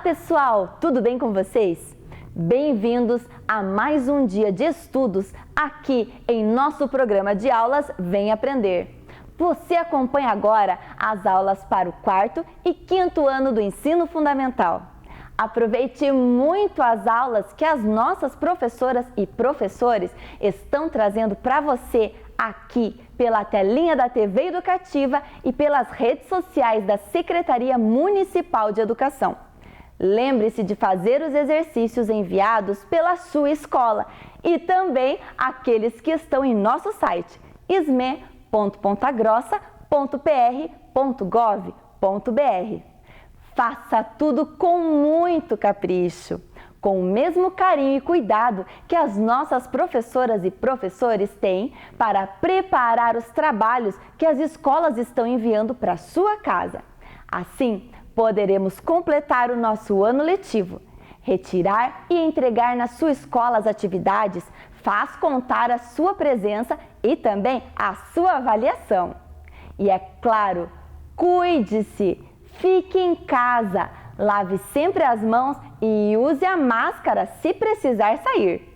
pessoal, tudo bem com vocês? Bem-vindos a mais um dia de estudos aqui em nosso programa de aulas Vem Aprender. Você acompanha agora as aulas para o 4º e 5º ano do ensino fundamental. Aproveite muito as aulas que as nossas professoras e professores estão trazendo para você aqui pela telinha da TV Educativa e pelas redes sociais da Secretaria Municipal de Educação. Lembre-se de fazer os exercícios enviados pela sua escola e também aqueles que estão em nosso site sme.pontagrossa.pr.gov.br. Faça tudo com muito capricho, com o mesmo carinho e cuidado que as nossas professoras e professores têm para preparar os trabalhos que as escolas estão enviando para sua casa. Assim, poderemos completar o nosso ano letivo. Retirar e entregar na sua escola as atividades faz contar a sua presença e também a sua avaliação. E é claro, cuide-se, fique em casa, lave sempre as mãos e use a máscara se precisar sair.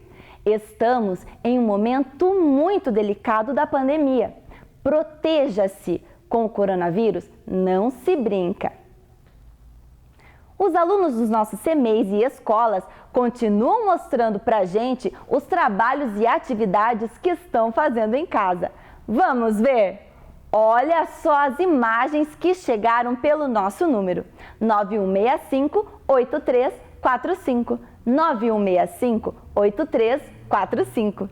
Estamos em um momento muito delicado da pandemia. Proteja-se, com o coronavírus não se brinca. Os alunos dos nossos CMEIs e escolas continuam mostrando para a gente os trabalhos e atividades que estão fazendo em casa. Vamos ver? Olha só as imagens que chegaram pelo nosso número 9165-8345. 9165-8345.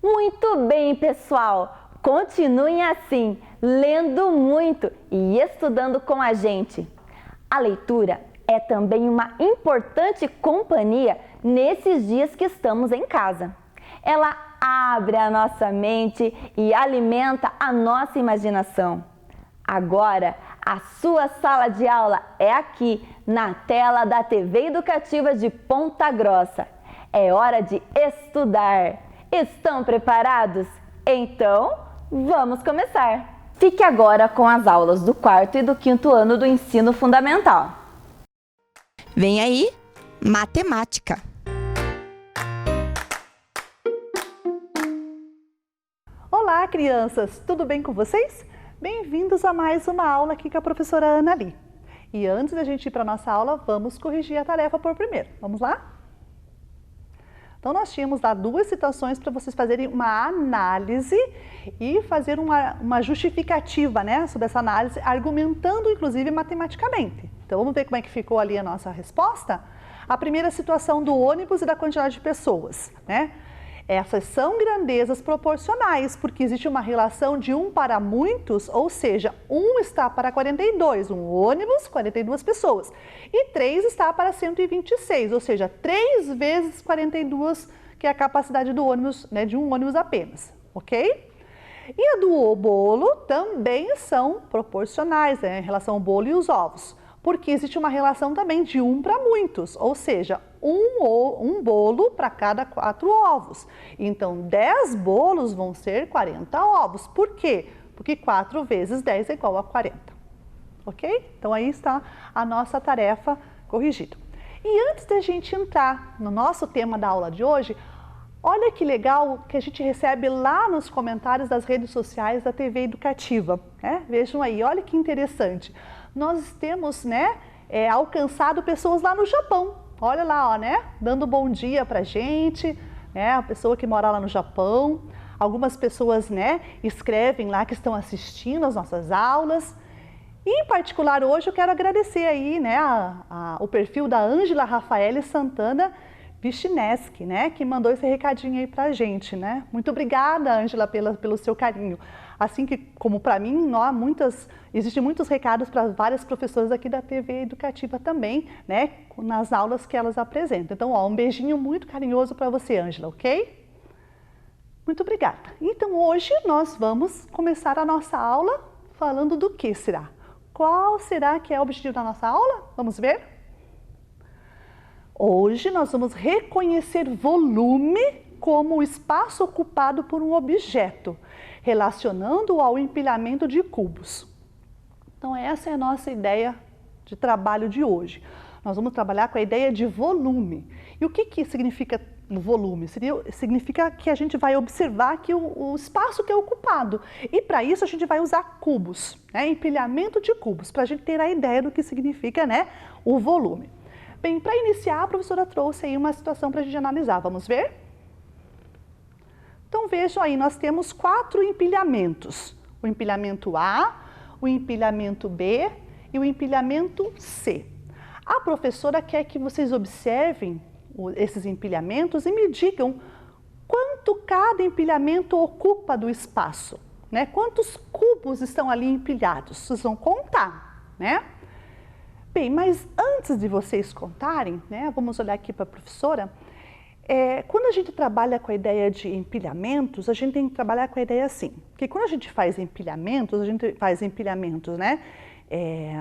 Muito bem, pessoal! Continuem assim, lendo muito e estudando com a gente. A leitura é também uma importante companhia nesses dias que estamos em casa. Ela abre a nossa mente e alimenta a nossa imaginação. Agora, a sua sala de aula é aqui, na tela da TV Educativa de Ponta Grossa. É hora de estudar. Estão preparados? Então, vamos começar! Fique agora com as aulas do 4º e do 5º ano do ensino fundamental. Vem aí, matemática! Olá, crianças! Tudo bem com vocês? Bem-vindos a mais uma aula aqui com a professora Ana Li. E antes da gente ir para a nossa aula, vamos corrigir a tarefa por primeiro. Vamos lá? Então, nós tínhamos lá duas situações para vocês fazerem uma análise e fazer uma justificativa, né, sobre essa análise, argumentando, inclusive, matematicamente. Então, vamos ver como é que ficou ali a nossa resposta? A primeira situação do ônibus e da quantidade de pessoas, né? Essas são grandezas proporcionais, porque existe uma relação de 1 para muitos, ou seja, 1 está para 42, um ônibus, 42 pessoas, e 3 está para 126, ou seja, 3 vezes 42, que é a capacidade do ônibus, né, de um ônibus apenas, ok? E a do bolo também são proporcionais, né, em relação ao bolo e os ovos, porque existe uma relação também de 1 para muitos, ou seja, um bolo para cada 4 ovos. Então, 10 bolos vão ser 40 ovos. Por quê? Porque 4 vezes 10 é igual a 40. Ok? Então, aí está a nossa tarefa corrigida. E antes da gente entrar no nosso tema da aula de hoje, olha que legal que a gente recebe lá nos comentários das redes sociais da TV Educativa. Né? Vejam aí, olha que interessante. Nós temos, né, alcançado pessoas lá no Japão. Olha lá, ó, né? Dando bom dia pra gente, né? A pessoa que mora lá no Japão. Algumas pessoas, né, escrevem lá que estão assistindo as nossas aulas. E, em particular, hoje eu quero agradecer aí, né, o perfil da Ângela Rafaele Santana Vichineski, né, que mandou esse recadinho aí pra gente, né? Muito obrigada, Ângela, pelo seu carinho. Assim que, como para mim, existem muitos recados para várias professoras aqui da TV Educativa também, né, nas aulas que elas apresentam. Então, ó, um beijinho muito carinhoso para você, Ângela, ok? Muito obrigada. Então, hoje nós vamos começar a nossa aula falando do que será? Qual será que é o objetivo da nossa aula? Vamos ver? Hoje nós vamos reconhecer volume como o espaço ocupado por um objeto, relacionando-o ao empilhamento de cubos. Então essa é a nossa ideia de trabalho de hoje. Nós vamos trabalhar com a ideia de volume. E o que significa volume? Significa que a gente vai observar aqui o espaço que é ocupado. E para isso a gente vai usar cubos, né? Empilhamento de cubos, para a gente ter a ideia do que significa, né, o volume. Bem, para iniciar, a professora trouxe aí uma situação para a gente analisar. Vamos ver? Então vejam aí, nós temos 4 empilhamentos. O empilhamento A, o empilhamento B e o empilhamento C. A professora quer que vocês observem esses empilhamentos e me digam quanto cada empilhamento ocupa do espaço, né? Quantos cubos estão ali empilhados? Vocês vão contar, né? Bem, mas antes de vocês contarem, né, vamos olhar aqui para a professora. Quando a gente trabalha com a ideia de empilhamentos, a gente tem que trabalhar com a ideia assim, que quando a gente faz empilhamentos, né,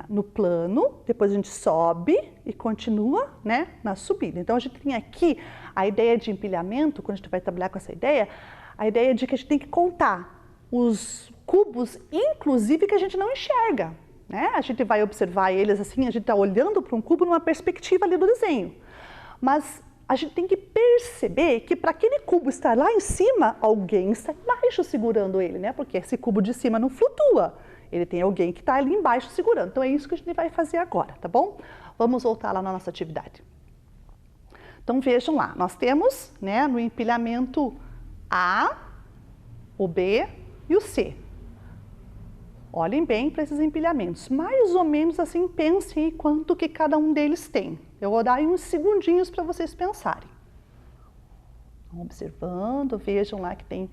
no plano, depois a gente sobe e continua, né, na subida. Então a gente tem aqui a ideia de empilhamento, quando a gente vai trabalhar com essa ideia, a ideia de que a gente tem que contar os cubos, inclusive que a gente não enxerga, né? A gente vai observar eles assim, a gente está olhando para um cubo numa perspectiva ali do desenho, mas a gente tem que perceber que para aquele cubo estar lá em cima, alguém está embaixo segurando ele, né? Porque esse cubo de cima não flutua, ele tem alguém que está ali embaixo segurando. Então é isso que a gente vai fazer agora, tá bom? Vamos voltar lá na nossa atividade. Então vejam lá, nós temos, né, no empilhamento A, o B e o C. Olhem bem para esses empilhamentos, mais ou menos assim, pensem em quanto que cada um deles tem. Eu vou dar aí uns segundinhos para vocês pensarem. Observando, vejam lá que tem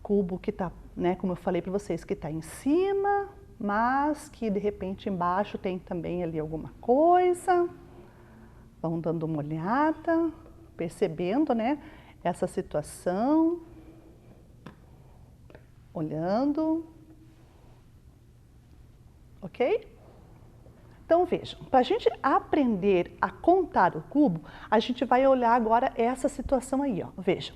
cubo que está, né, como eu falei para vocês, que está em cima, mas que de repente embaixo tem também ali alguma coisa. Vão dando uma olhada, percebendo, né, essa situação, olhando. Ok? Então vejam, para a gente aprender a contar o cubo, a gente vai olhar agora essa situação aí, ó. Vejam,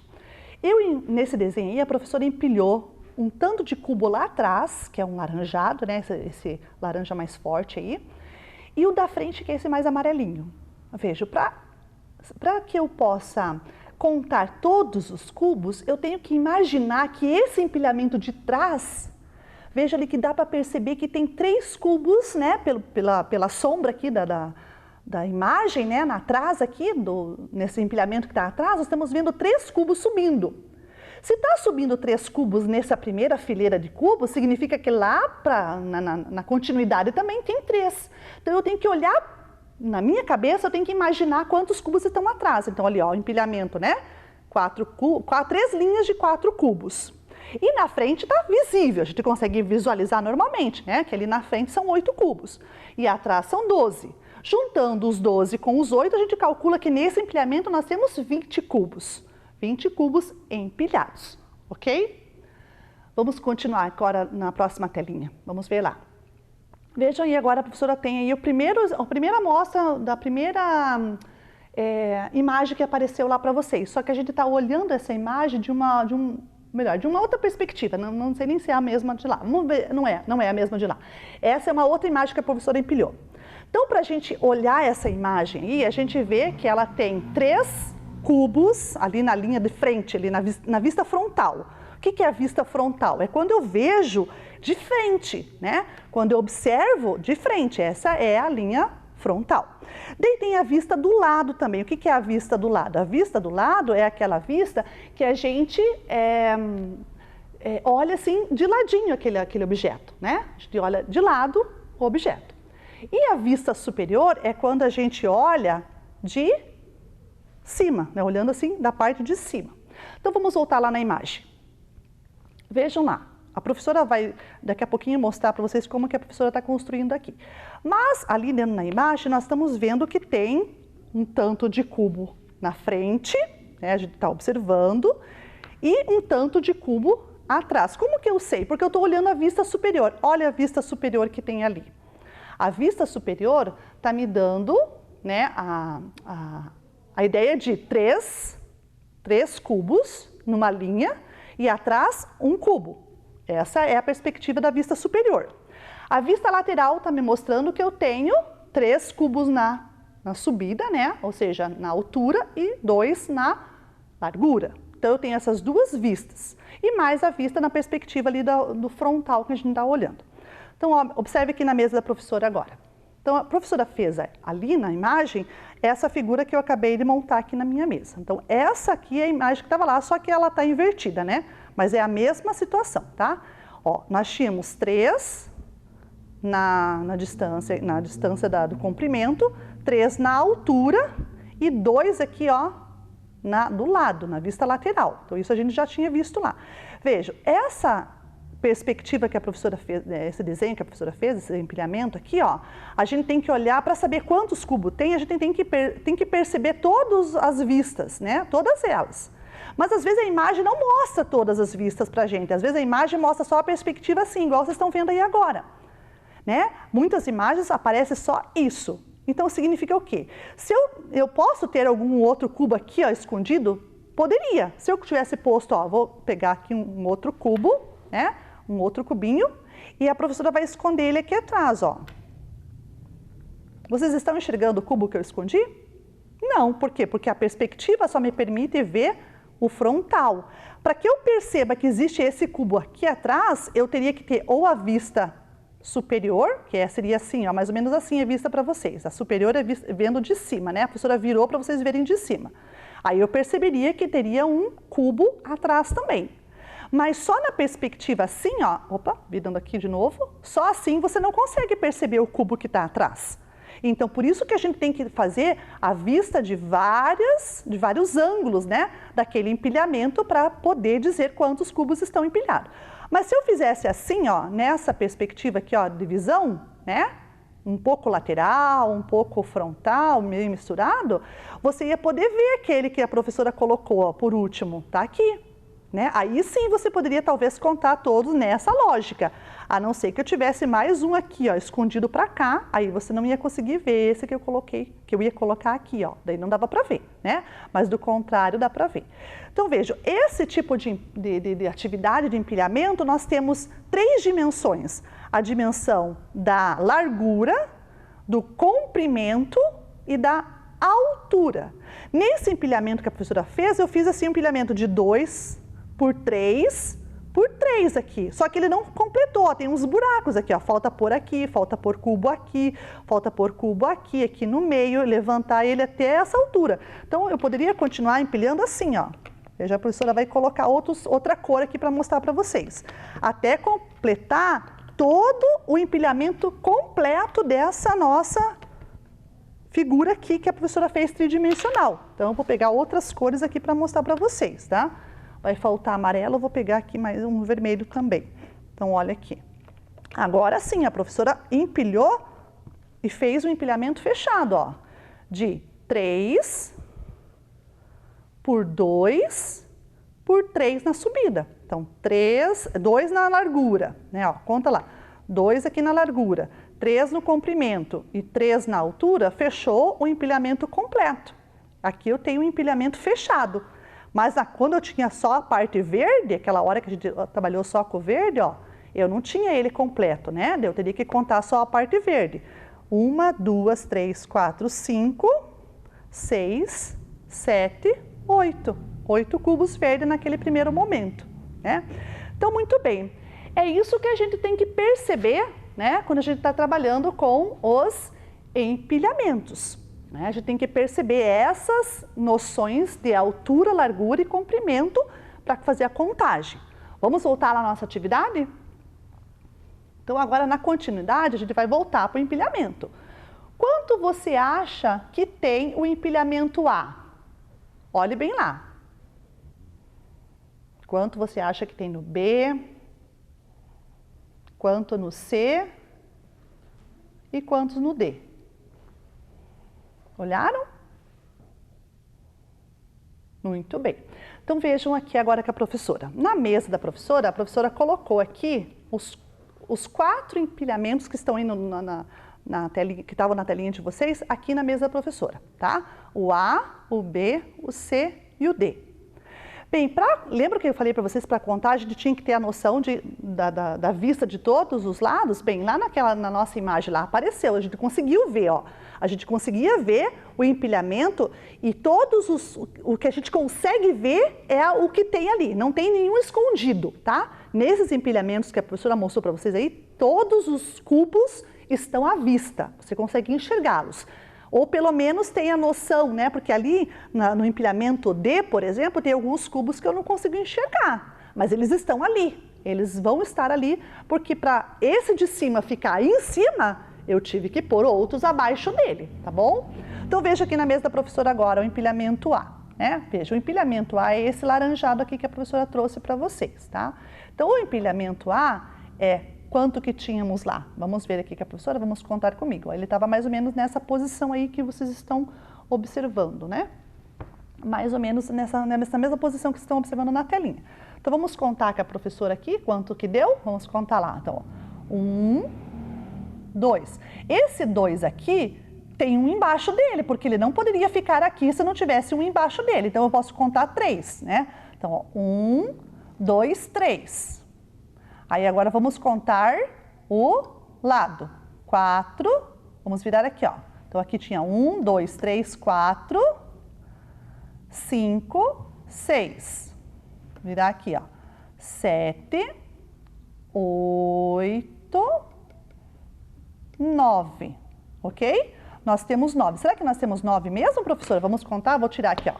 nesse desenho aí, a professora empilhou um tanto de cubo lá atrás, que é um laranjado, né? Esse laranja mais forte aí, e o da frente, que é esse mais amarelinho. Veja, para que eu possa contar todos os cubos, eu tenho que imaginar que esse empilhamento de trás, veja ali que dá para perceber que tem 3 cubos, né, pela sombra aqui da imagem, né, atrás aqui, nesse empilhamento que está atrás, nós estamos vendo 3 cubos subindo. Se está subindo 3 cubos nessa primeira fileira de cubos, significa que lá na continuidade também tem 3. Então eu tenho que olhar, na minha cabeça, eu tenho que imaginar quantos cubos estão atrás. Então ali, ó, o empilhamento, né, 3 linhas de 4 cubos. E na frente está visível, a gente consegue visualizar normalmente, né? Que ali na frente são 8 cubos e atrás são 12. Juntando os 12 com os 8, a gente calcula que nesse empilhamento nós temos 20 cubos. 20 cubos empilhados, ok? Vamos continuar agora na próxima telinha. Vamos ver lá. Vejam aí agora, a professora tem aí a primeira amostra da primeira imagem que apareceu lá para vocês. Só que a gente está olhando essa imagem de uma outra perspectiva, não sei nem se é a mesma de lá. Vamos ver, não é a mesma de lá. Essa é uma outra imagem que a professora empilhou. Então, para a gente olhar essa imagem aí, a gente vê que ela tem 3 cubos ali na linha de frente, ali na vista frontal. O que é a vista frontal? É quando eu vejo de frente, né? Quando eu observo de frente, essa é a linha frontal. Daí tem a vista do lado também. O que é a vista do lado? A vista do lado é aquela vista que a gente olha assim de ladinho aquele objeto, né? A gente olha de lado o objeto. E a vista superior é quando a gente olha de cima, né? Olhando assim da parte de cima. Então vamos voltar lá na imagem. Vejam lá, a professora vai daqui a pouquinho mostrar para vocês como que a professora está construindo aqui. Mas ali dentro na imagem nós estamos vendo que tem um tanto de cubo na frente, né? A gente está observando, e um tanto de cubo atrás. Como que eu sei? Porque eu estou olhando a vista superior. Olha a vista superior que tem ali. A vista superior está me dando, né, a ideia de três cubos numa linha e atrás um cubo. Essa é a perspectiva da vista superior. A vista lateral está me mostrando que eu tenho 3 cubos na subida, né? Ou seja, na altura, e 2 na largura. Então eu tenho essas duas vistas. E mais a vista na perspectiva ali do frontal que a gente está olhando. Então, ó, observe aqui na mesa da professora agora. Então, a professora fez ali na imagem essa figura que eu acabei de montar aqui na minha mesa. Então, essa aqui é a imagem que estava lá, só que ela está invertida, né? Mas é a mesma situação, tá? Ó, nós tínhamos 3 na distância do comprimento, 3 na altura e 2 aqui, ó, do lado, na vista lateral. Então, isso a gente já tinha visto lá. Vejam, essa perspectiva que a professora fez, esse desenho que a professora fez, esse empilhamento aqui, ó, a gente tem que olhar para saber quantos cubos tem, a gente tem que perceber todas as vistas, né? Todas elas. Mas às vezes a imagem não mostra todas as vistas para a gente, às vezes a imagem mostra só a perspectiva assim, igual vocês estão vendo aí agora, né? Muitas imagens aparece só isso. Então significa o quê? Se eu posso ter algum outro cubo aqui, ó, escondido? Poderia. Se eu tivesse posto, ó, vou pegar aqui um outro cubo, né? Um outro cubinho, e a professora vai esconder ele aqui atrás, ó. Vocês estão enxergando o cubo que eu escondi? Não, por quê? Porque a perspectiva só me permite ver o frontal. Para que eu perceba que existe esse cubo aqui atrás, eu teria que ter ou a vista superior, que seria assim, ó, mais ou menos assim é vista para vocês. A superior é vendo de cima, né? A professora virou para vocês verem de cima. Aí eu perceberia que teria um cubo atrás também. Mas só na perspectiva assim, ó, opa, virando aqui de novo, só assim você não consegue perceber o cubo que está atrás. Então, por isso que a gente tem que fazer a vista de vários ângulos, né, daquele empilhamento para poder dizer quantos cubos estão empilhados. Mas se eu fizesse assim, ó, nessa perspectiva aqui, ó, de visão, né, um pouco lateral, um pouco frontal, meio misturado, você ia poder ver aquele que a professora colocou, ó, por último, tá aqui. Né? Aí sim você poderia talvez contar todos nessa lógica, a não ser que eu tivesse mais um aqui, ó, escondido para cá, aí você não ia conseguir ver esse que eu coloquei, que eu ia colocar aqui, ó, daí não dava para ver, né? Mas do contrário dá para ver. Então vejam, esse tipo de atividade de empilhamento nós temos 3 dimensões, a dimensão da largura, do comprimento e da altura. Nesse empilhamento que a professora fez, eu fiz assim um empilhamento de 2 por 3 aqui, só que ele não completou, ó, tem uns buracos aqui, ó, falta pôr aqui, falta pôr cubo aqui, falta pôr cubo aqui, aqui no meio, levantar ele até essa altura. Então eu poderia continuar empilhando assim, ó. Veja, a professora vai colocar outra cor aqui para mostrar para vocês, até completar todo o empilhamento completo dessa nossa figura aqui que a professora fez tridimensional. Então eu vou pegar outras cores aqui para mostrar para vocês, tá? Vai faltar amarelo, eu vou pegar aqui mais um vermelho também. Então, olha aqui. Agora sim, a professora empilhou e fez um empilhamento fechado, ó. De 3 por 2 por 3 na subida. Então, 2 na largura, né? Ó, conta lá. 2 aqui na largura, 3 no comprimento e 3 na altura, fechou o empilhamento completo. Aqui eu tenho um empilhamento fechado. Mas quando eu tinha só a parte verde, aquela hora que a gente trabalhou só com o verde, ó, eu não tinha ele completo, né? Eu teria que contar só a parte verde. 1, 2, 3, 4, 5, 6, 7, 8. 8 cubos verdes naquele primeiro momento, né? Então, muito bem. É isso que a gente tem que perceber, né? Quando a gente está trabalhando com os empilhamentos. A gente tem que perceber essas noções de altura, largura e comprimento para fazer a contagem. Vamos voltar lá na nossa atividade? Então, agora na continuidade, a gente vai voltar para o empilhamento. Quanto você acha que tem o empilhamento A? Olhe bem lá. Quanto você acha que tem no B? Quanto no C? E quantos no D? Olharam? Muito bem. Então, vejam aqui agora com a professora. Na mesa da professora, a professora colocou aqui os 4 empilhamentos que estão aí na telinha, que estavam na telinha de vocês, aqui na mesa da professora, tá? O A, o B, o C e o D. Bem, lembra que eu falei para vocês, para contar, a gente tinha que ter a noção da vista de todos os lados? Bem, lá na nossa imagem lá apareceu, a gente conseguiu ver, ó. A gente conseguia ver o empilhamento e o que a gente consegue ver é o que tem ali, não tem nenhum escondido, tá? Nesses empilhamentos que a professora mostrou para vocês aí, todos os cubos estão à vista, você consegue enxergá-los. Ou pelo menos tem a noção, né? Porque ali no empilhamento D, por exemplo, tem alguns cubos que eu não consigo enxergar, mas eles estão ali, eles vão estar ali, porque para esse de cima ficar em cima, eu tive que pôr outros abaixo dele, tá bom? Então veja aqui na mesa da professora agora o empilhamento A, né? Veja, o empilhamento A é esse laranjado aqui que a professora trouxe para vocês, tá? Então o empilhamento A é quanto que tínhamos lá? Vamos ver aqui com a professora, vamos contar comigo. Ele estava mais ou menos nessa posição aí que vocês estão observando, né? Mais ou menos nessa mesma posição que estão observando na telinha. Então vamos contar com a professora aqui, quanto que deu? Vamos contar lá. Então, 1, 2. Esse 2 aqui tem um embaixo dele, porque ele não poderia ficar aqui se não tivesse um embaixo dele. Então eu posso contar 3, né? Então, 1, 2, 3. Aí agora vamos contar o lado. 4, vamos virar aqui, ó. Então aqui tinha 1, 2, 3, 4, 5, 6. Virar aqui, ó. 7, 8, 9, ok? Nós temos 9. Será que nós temos 9 mesmo, professora? Vamos contar? Vou tirar aqui,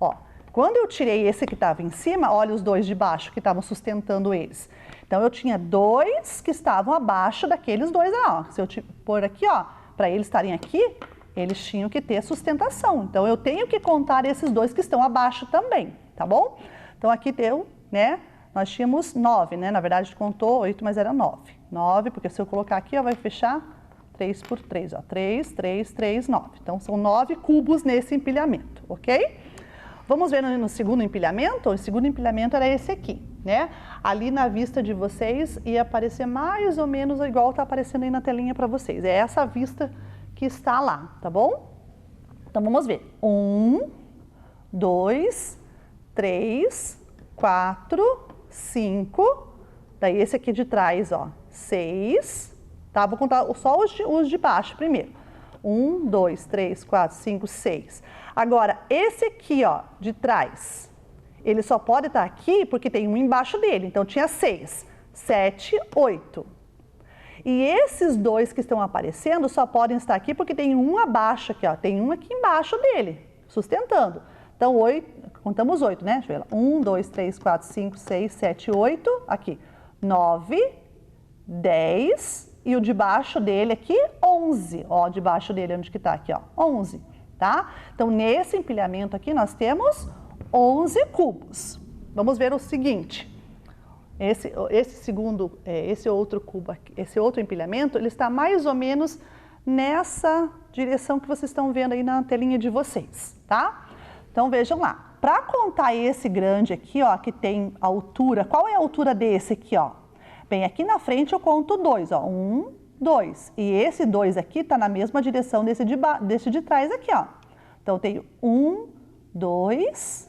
ó. Quando eu tirei esse que estava em cima, olha os 2 de baixo que estavam sustentando eles. Então, eu tinha 2 que estavam abaixo daqueles 2 lá, ó. Se eu pôr aqui, ó, para eles estarem aqui, eles tinham que ter sustentação. Então, eu tenho que contar esses 2 que estão abaixo também, tá bom? Então, aqui deu, né? Nós tínhamos 9, né? Na verdade, a gente contou 8, mas era 9. 9, porque se eu colocar aqui, ó, vai fechar 3 por 3, ó. 3, 3, 3, 9. Então, são 9 cubos nesse empilhamento, ok? Vamos ver no segundo empilhamento? O segundo empilhamento era esse aqui, né? Ali na vista de vocês ia aparecer mais ou menos igual está aparecendo aí na telinha para vocês. É essa vista que está lá, tá bom? Então, vamos ver. 1, 2, 3, 4, 5. Daí esse aqui de trás, ó, 6. Tá? Vou contar só os de baixo primeiro. 1, 2, 3, 4, 5, 6. Agora, esse aqui, ó, de trás, ele só pode estar aqui porque tem um embaixo dele. Então, tinha 6, 7, 8. E esses 2 que estão aparecendo só podem estar aqui porque tem um abaixo aqui, ó. Tem um aqui embaixo dele, sustentando. Então, 8, contamos 8, né? Deixa eu ver lá. 1, 2, 3, 4, 5, 6, 7, 8. Aqui, 9, 10. E o de baixo dele aqui, 11. Ó, debaixo dele, onde que tá aqui, ó, 11, tá? Então, nesse empilhamento aqui, nós temos 11 cubos. Vamos ver o seguinte. Esse outro cubo aqui, esse outro empilhamento, ele está mais ou menos nessa direção que vocês estão vendo aí na telinha de vocês, tá? Então, vejam lá. Para contar esse grande aqui, ó, que tem altura, qual é a altura desse aqui, ó? Bem, aqui na frente eu conto 2, ó. 1, 2. E esse 2 aqui está na mesma direção desse de trás aqui, ó. Então, eu tenho 1, 2.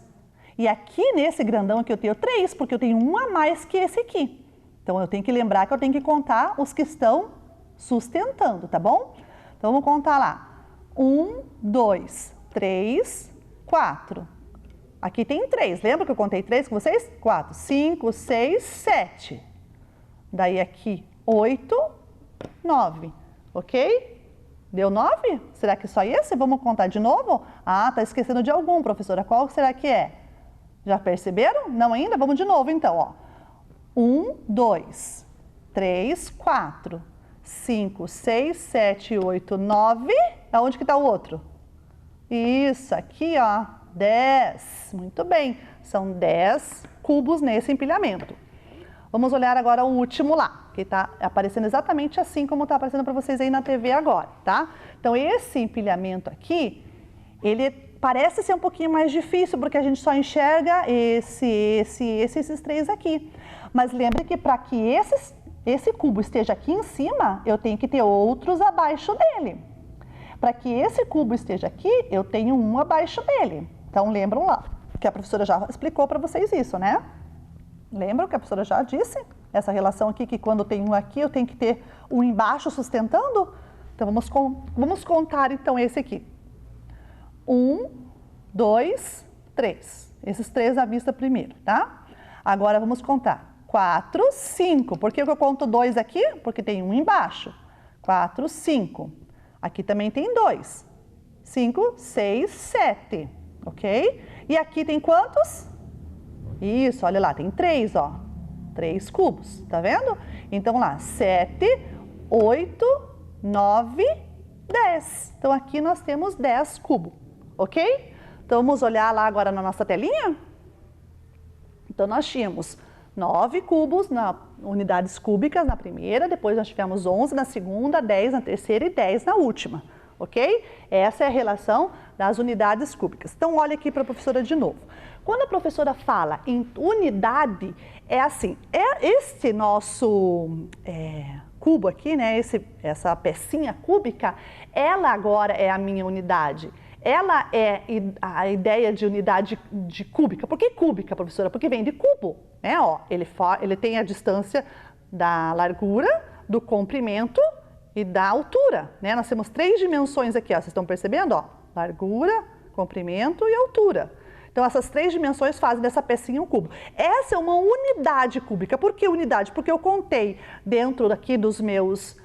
E aqui nesse grandão aqui eu tenho 3, porque eu tenho um a mais que esse aqui. Então, eu tenho que lembrar que eu tenho que contar os que estão sustentando, tá bom? Então, vamos contar lá. 1, 2, 3, 4. Aqui tem 3. Lembra que eu contei 3 com vocês? 4, 5, 6, 7. Daí aqui, 8, 9, ok? Deu 9? Será que só esse? Vamos contar de novo? Ah, tá esquecendo de algum, professora. Qual será que é? Já perceberam? Não ainda? Vamos de novo, então, ó. 1, 2, 3, 4, 5, 6, 7, 8, 9. Aonde que está o outro? Isso, aqui, ó, 10. Muito bem, são 10 cubos nesse empilhamento. Vamos olhar agora o último lá, que está aparecendo exatamente assim como está aparecendo para vocês aí na TV agora, tá? Então, esse empilhamento aqui, ele parece ser um pouquinho mais difícil, porque a gente só enxerga esses três aqui. Mas lembre que para que esse cubo esteja aqui em cima, eu tenho que ter outros abaixo dele. Para que esse cubo esteja aqui, eu tenho um abaixo dele. Então, lembram lá, que a professora já explicou para vocês isso, né? Lembram que a professora já disse? Essa relação aqui, que quando tem um aqui, eu tenho que ter um embaixo sustentando? Então, vamos contar, então, esse aqui. 1, 2, 3. Esses três à vista primeiro, tá? Agora, vamos contar. 4, 5. Por que eu conto 2 aqui? Porque tem um embaixo. 4, 5. Aqui também tem 2. 5, 6, 7. Ok? E aqui tem quantos? Isso, olha lá, tem 3, ó. 3 cubos, tá vendo? Então lá, 7, 8, 9, 10. Então aqui nós temos 10 cubos, ok? Então vamos olhar lá agora na nossa telinha? Então nós tínhamos 9 cubos na unidades cúbicas na primeira, depois nós tivemos 11 na segunda, 10 na terceira e 10 na última, ok? Essa é a relação das unidades cúbicas. Então olha aqui para a professora de novo. Quando a professora fala em unidade, é assim, esse nosso cubo aqui, né, essa pecinha cúbica, ela agora é a minha unidade. Ela é a ideia de unidade de cúbica. Por que cúbica, professora? Porque vem de cubo, né? Ó, ele tem a distância da largura, do comprimento e da altura, né? Nós temos 3 dimensões aqui, ó, vocês estão percebendo? Ó, largura, comprimento e altura. Então, essas 3 dimensões fazem dessa pecinha um cubo. Essa é uma unidade cúbica. Por que unidade? Porque eu contei dentro daqui dos meus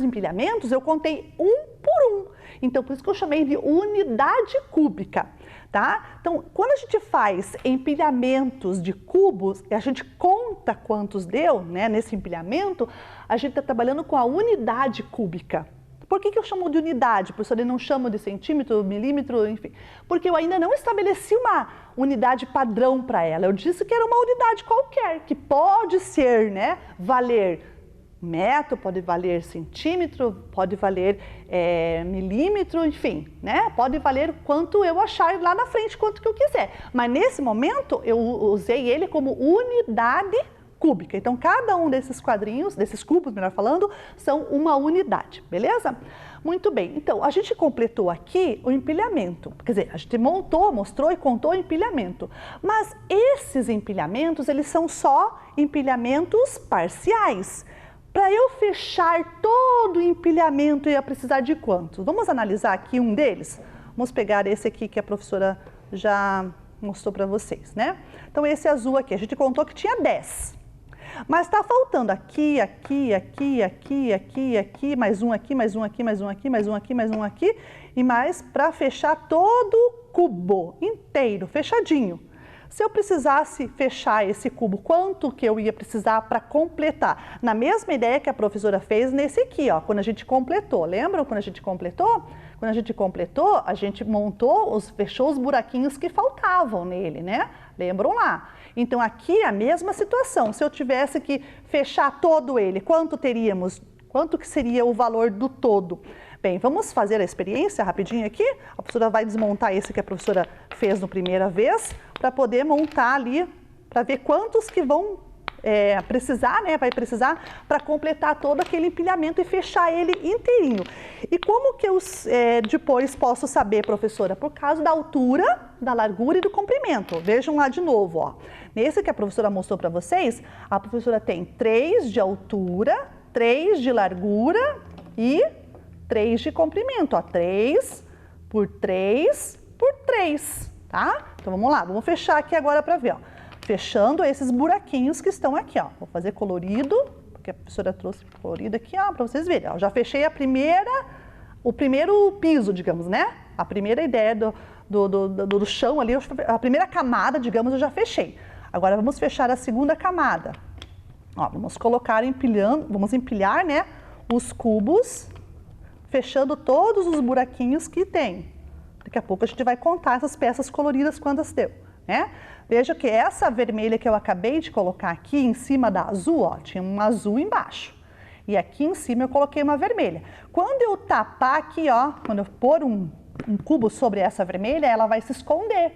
empilhamentos, eu contei um por um. Então, por isso que eu chamei de unidade cúbica, tá? Então, quando a gente faz empilhamentos de cubos, e a gente conta quantos deu, né, nesse empilhamento, a gente está trabalhando com a unidade cúbica. Por que eu chamo de unidade? Professor, eu não chamo de centímetro, milímetro, enfim. Porque eu ainda não estabeleci uma unidade padrão para ela. Eu disse que era uma unidade qualquer, que pode ser, né, valer metro, pode valer centímetro, pode valer milímetro, enfim, né? Pode valer quanto eu achar lá na frente, quanto que eu quiser. Mas nesse momento eu usei ele como unidade cúbica. Então, cada um desses quadrinhos, desses cubos, melhor falando, são uma unidade, beleza? Muito bem. Então, a gente completou aqui o empilhamento. Quer dizer, a gente montou, mostrou e contou o empilhamento. Mas esses empilhamentos, eles são só empilhamentos parciais. Para eu fechar todo o empilhamento, eu ia precisar de quantos? Vamos analisar aqui um deles? Vamos pegar esse aqui que a professora já mostrou para vocês, né? Então, esse azul aqui, a gente contou que tinha 10. Mas está faltando aqui, aqui, aqui, aqui, aqui, aqui, mais um aqui, mais um aqui, mais um aqui, mais um aqui, mais um aqui, e mais para fechar todo o cubo inteiro, fechadinho. Se eu precisasse fechar esse cubo, quanto que eu ia precisar para completar? Na mesma ideia que a professora fez nesse aqui, ó, quando a gente completou. Lembram quando a gente completou? Quando a gente completou, a gente montou, fechou os buraquinhos que faltavam nele, né? Lembram lá? Então, aqui é a mesma situação. Se eu tivesse que fechar todo ele, quanto teríamos? Quanto que seria o valor do todo? Bem, vamos fazer a experiência rapidinho aqui. A professora vai desmontar esse que a professora fez na primeira vez, para poder montar ali, para ver quantos que vão precisar, né? Vai precisar para completar todo aquele empilhamento e fechar ele inteirinho. E como que eu depois posso saber, professora? Por causa da altura, da largura e do comprimento. Vejam lá de novo, ó. Nesse que a professora mostrou para vocês, a professora tem 3 de altura, 3 de largura e 3 de comprimento, ó. 3 por 3 por 3, tá? Então vamos lá, vamos fechar aqui agora para ver, ó. Fechando esses buraquinhos que estão aqui, ó. Vou fazer colorido, porque a professora trouxe colorido aqui, ó, para vocês verem. Ó. Já fechei o primeiro piso, digamos, né? A primeira ideia do chão ali, a primeira camada, digamos, eu já fechei. Agora vamos fechar a segunda camada. Ó, vamos colocar empilhando, vamos empilhar, né, os cubos, fechando todos os buraquinhos que tem. Daqui a pouco a gente vai contar essas peças coloridas quantas deu, né? Veja que essa vermelha que eu acabei de colocar aqui em cima da azul, ó, tinha um azul embaixo. E aqui em cima eu coloquei uma vermelha. Quando eu tapar aqui, ó, quando eu pôr um cubo sobre essa vermelha, ela vai se esconder.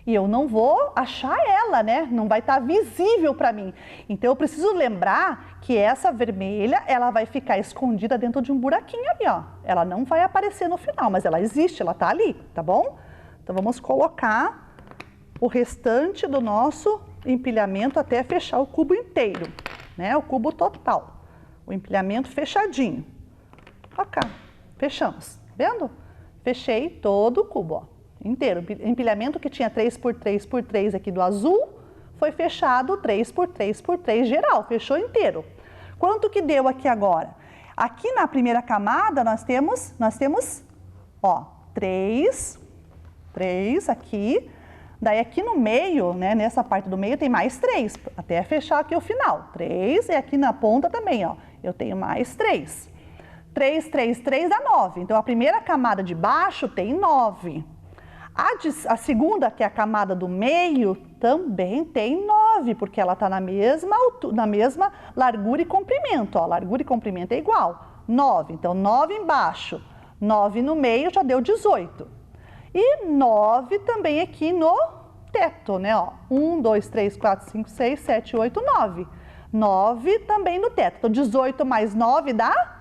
E eu não vou achar ela, né? Não vai estar visível para mim. Então eu preciso lembrar que essa vermelha, ela vai ficar escondida dentro de um buraquinho ali, ó. Ela não vai aparecer no final, mas ela existe, ela tá ali, tá bom? Então vamos colocar o restante do nosso empilhamento até fechar o cubo inteiro, né? O cubo total. O empilhamento fechadinho. Ok, fechamos, vendo? Fechei todo o cubo, ó, inteiro. Empilhamento que tinha 3x3x3 aqui do azul, foi fechado 3x3x3 geral, fechou inteiro. Quanto que deu aqui agora? Aqui na primeira camada nós temos, ó, 3 aqui. Daí aqui no meio, né, nessa parte do meio tem mais 3, até fechar aqui o final. 3 e aqui na ponta também, ó, eu tenho mais 3. 3, 3, 3 dá 9. Então, a primeira camada de baixo tem 9. A segunda, que é a camada do meio, também tem 9, porque ela está na mesma largura e comprimento. Ó, largura e comprimento é igual. 9. Então, 9 embaixo, 9 no meio já deu 18. E 9 também aqui no teto, né? Ó, 1, 2, 3, 4, 5, 6, 7, 8, 9. 9 também no teto. Então, 18 mais 9 dá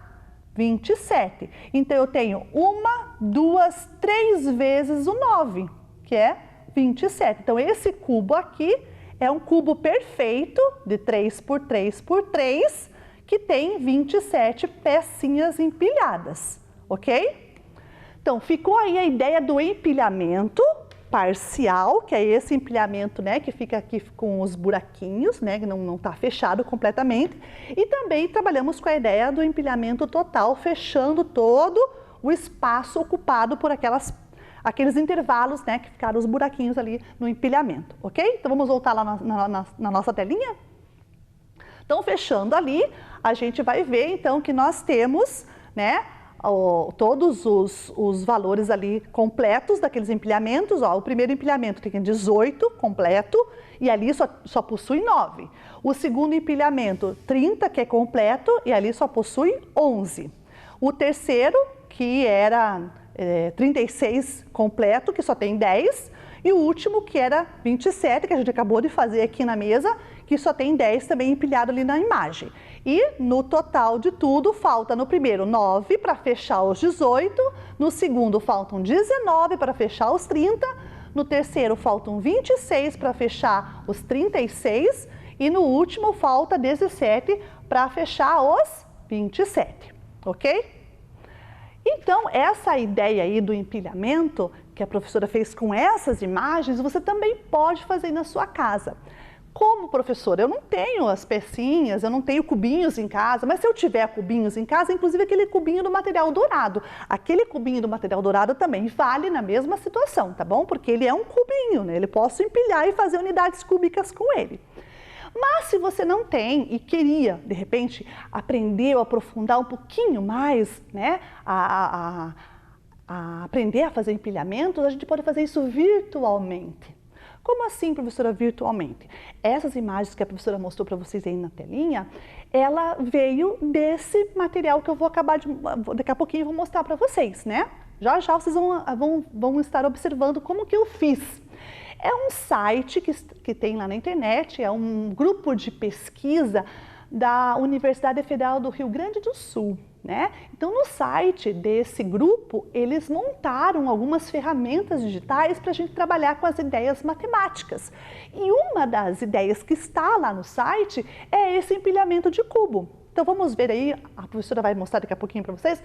27. Então, eu tenho 1, 2, 3 vezes o 9, que é 27. Então, esse cubo aqui é um cubo perfeito de 3x3x3, que tem 27 pecinhas empilhadas, ok? Então, ficou aí a ideia do empilhamento parcial, que é esse empilhamento, né, que fica aqui com os buraquinhos, né, que não está fechado completamente. E também trabalhamos com a ideia do empilhamento total, fechando todo o espaço ocupado por aqueles intervalos, né, que ficaram os buraquinhos ali no empilhamento, ok? Então, vamos voltar lá na nossa telinha? Então, fechando ali, a gente vai ver, então, que nós temos, né, todos os valores ali completos daqueles empilhamentos. Ó, o primeiro empilhamento tem 18 completo e ali só possui 9. O segundo empilhamento, 30, que é completo e ali só possui 11. O terceiro, que era 36 completo, que só tem 10. E o último, que era 27, que a gente acabou de fazer aqui na mesa, que só tem 10 também empilhado ali na imagem. E no total de tudo, falta no primeiro 9 para fechar os 18, no segundo faltam 19 para fechar os 30, no terceiro faltam 26 para fechar os 36 e no último falta 17 para fechar os 27, ok? Então, essa ideia aí do empilhamento que a professora fez com essas imagens, você também pode fazer na sua casa. Como professora, eu não tenho as pecinhas, eu não tenho cubinhos em casa, mas se eu tiver cubinhos em casa, inclusive aquele cubinho do material dourado, aquele cubinho do material dourado também vale na mesma situação, tá bom? Porque ele é um cubinho, né? Ele posso empilhar e fazer unidades cúbicas com ele. Mas se você não tem e queria, de repente, aprender ou aprofundar um pouquinho mais, né, a aprender a fazer empilhamentos, a gente pode fazer isso virtualmente. Como assim, professora, virtualmente? Essas imagens que a professora mostrou para vocês aí na telinha, ela veio desse material que eu vou daqui a pouquinho eu vou mostrar para vocês, né? Já já vocês vão estar observando como que eu fiz. É um site que tem lá na internet, é um grupo de pesquisa da Universidade Federal do Rio Grande do Sul, né? Então, no site desse grupo, eles montaram algumas ferramentas digitais para a gente trabalhar com as ideias matemáticas. E uma das ideias que está lá no site é esse empilhamento de cubo. Então, vamos ver aí, a professora vai mostrar daqui a pouquinho para vocês,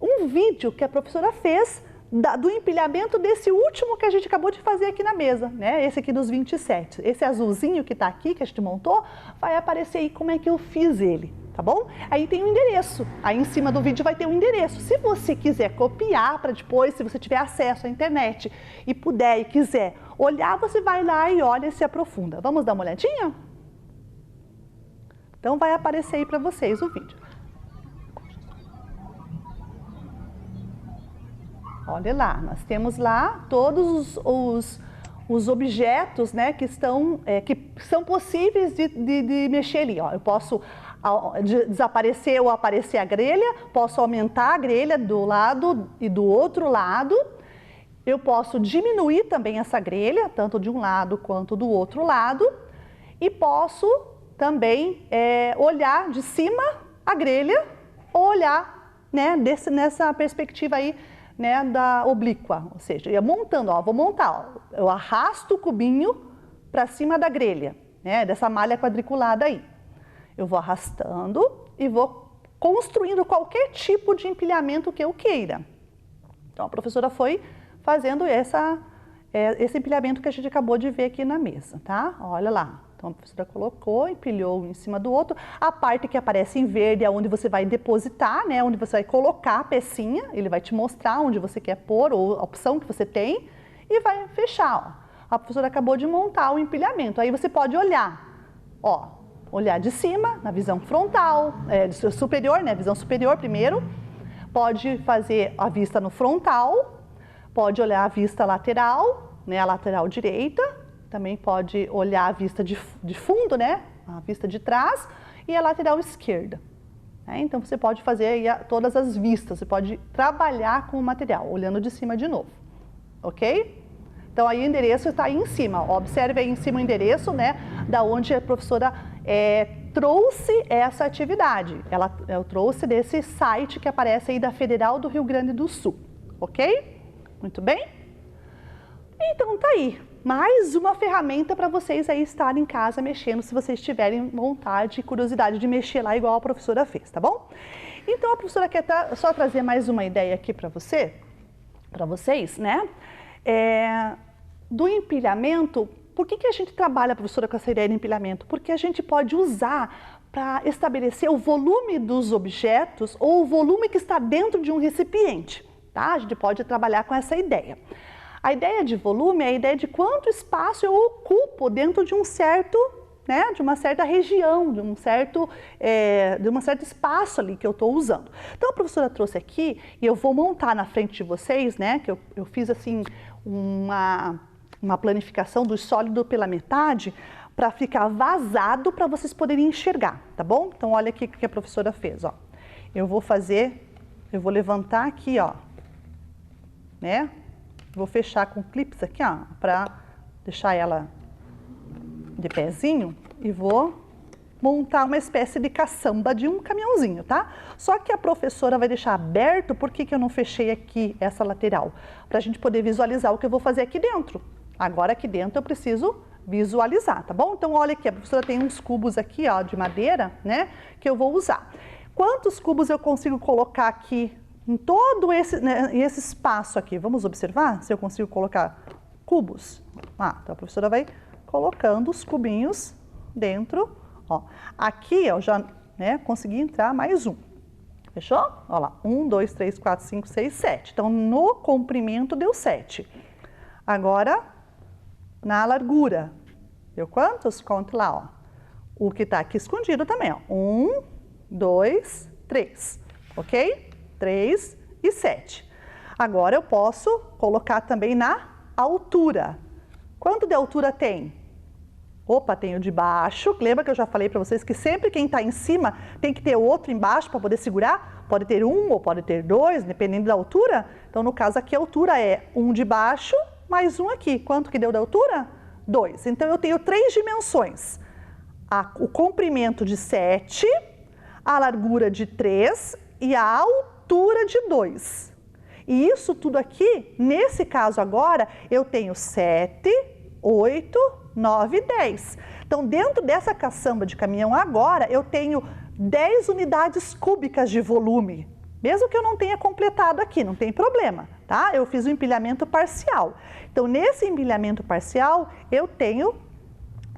um vídeo que a professora fez do empilhamento desse último que a gente acabou de fazer aqui na mesa, né? Esse aqui dos 27. Esse azulzinho que está aqui, que a gente montou, vai aparecer aí como é que eu fiz ele, tá bom? Aí tem o endereço, aí em cima do vídeo vai ter o endereço. Se você quiser copiar para depois, se você tiver acesso à internet e puder e quiser olhar, você vai lá e olha e se aprofunda. Vamos dar uma olhadinha? Então vai aparecer aí para vocês o vídeo. Olha lá, nós temos lá todos os objetos, né, que são possíveis de mexer ali. Ó. Eu posso desaparecer ou aparecer a grelha, posso aumentar a grelha do lado e do outro lado. Eu posso diminuir também essa grelha, tanto de um lado quanto do outro lado. E posso também olhar de cima a grelha ou olhar, né, nessa perspectiva aí, né, da oblíqua, ou seja, eu ia montando, ó, vou montar, ó, eu arrasto o cubinho para cima da grelha, né, dessa malha quadriculada aí. Eu vou arrastando e vou construindo qualquer tipo de empilhamento que eu queira. Então a professora foi fazendo esse empilhamento que a gente acabou de ver aqui na mesa, tá? Olha lá. Então a professora colocou, empilhou um em cima do outro. A parte que aparece em verde é onde você vai depositar, né? Onde você vai colocar a pecinha. Ele vai te mostrar onde você quer pôr ou a opção que você tem e vai fechar. Ó. A professora acabou de montar o empilhamento. Aí você pode olhar, ó, olhar de cima, na visão frontal, superior, né? Visão superior primeiro. Pode fazer a vista no frontal, pode olhar a vista lateral, né? A lateral direita. Também pode olhar a vista de fundo, né? A vista de trás e a lateral esquerda. Né? Então você pode fazer aí todas as vistas, você pode trabalhar com o material, olhando de cima de novo, ok? Então aí o endereço está aí em cima, observe aí em cima o endereço, né? Da onde a professora trouxe essa atividade. Eu trouxe desse site que aparece aí da Federal do Rio Grande do Sul, ok? Muito bem? Então tá aí. Mais uma ferramenta para vocês aí estarem em casa mexendo, se vocês tiverem vontade e curiosidade de mexer lá igual a professora fez, tá bom? Então a professora quer só trazer mais uma ideia aqui para vocês, né? Do empilhamento. Por que a gente trabalha, professora, com essa ideia de empilhamento? Porque a gente pode usar para estabelecer o volume dos objetos ou o volume que está dentro de um recipiente, tá? A gente pode trabalhar com essa ideia. A ideia de volume é a ideia de quanto espaço eu ocupo dentro de um certo, né, de uma certa região, de um certo espaço ali que eu estou usando. Então a professora trouxe aqui e eu vou montar na frente de vocês, né, que eu fiz assim uma planificação do sólido pela metade para ficar vazado para vocês poderem enxergar, tá bom? Então olha aqui o que a professora fez, ó. Eu vou levantar aqui, ó, né? Vou fechar com clips aqui, ó, para deixar ela de pezinho e vou montar uma espécie de caçamba de um caminhãozinho, tá? Só que a professora vai deixar aberto, por que eu não fechei aqui essa lateral? Para a gente poder visualizar o que eu vou fazer aqui dentro. Agora aqui dentro eu preciso visualizar, tá bom? Então olha aqui, a professora tem uns cubos aqui, ó, de madeira, né, que eu vou usar. Quantos cubos eu consigo colocar aqui em todo esse espaço aqui? Vamos observar se eu consigo colocar cubos. Então a professora vai colocando os cubinhos dentro. Ó. Aqui eu já, né, consegui entrar mais um. Fechou? Olha lá, 1, 2, 3, 4, 5, 6, 7. Então no comprimento deu 7. Agora na largura, deu quantos? Conte lá, ó. O que está aqui escondido também, ó. 1, 2, 3. Ok? 3 e 7. Agora eu posso colocar também na altura. Quanto de altura tem? Opa, tem o de baixo. Lembra que eu já falei para vocês que sempre quem está em cima tem que ter outro embaixo para poder segurar? Pode ter um ou pode ter dois, dependendo da altura. Então, no caso aqui, a altura é um de baixo mais um aqui. Quanto que deu da altura? 2. Então, eu tenho 3 dimensões. O comprimento de 7, a largura de 3 e a altura de 2. E isso tudo aqui, nesse caso agora, eu tenho 7, 8, 9 e 10. Então, dentro dessa caçamba de caminhão agora, eu tenho 10 unidades cúbicas de volume. Mesmo que eu não tenha completado aqui, não tem problema, tá? Eu fiz o empilhamento parcial. Então, nesse empilhamento parcial, eu tenho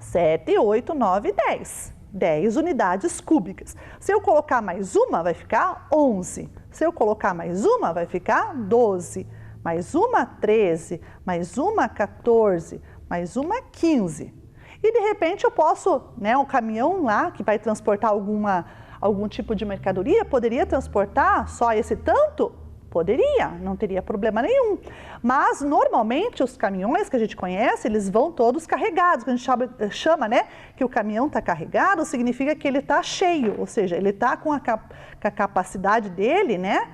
7, 8, 9 e 10. 10 unidades cúbicas. Se eu colocar mais uma, vai ficar 11. Se eu colocar mais uma, vai ficar 12. Mais uma, 13. Mais uma, 14. Mais uma, 15. E de repente eu posso, né, um caminhão lá que vai transportar algum tipo de mercadoria, poderia transportar só esse tanto? Poderia, não teria problema nenhum. Mas normalmente os caminhões que a gente conhece, eles vão todos carregados. Quando a gente chama, né, que o caminhão está carregado, significa que ele está cheio, ou seja, ele está com a capacidade dele, né,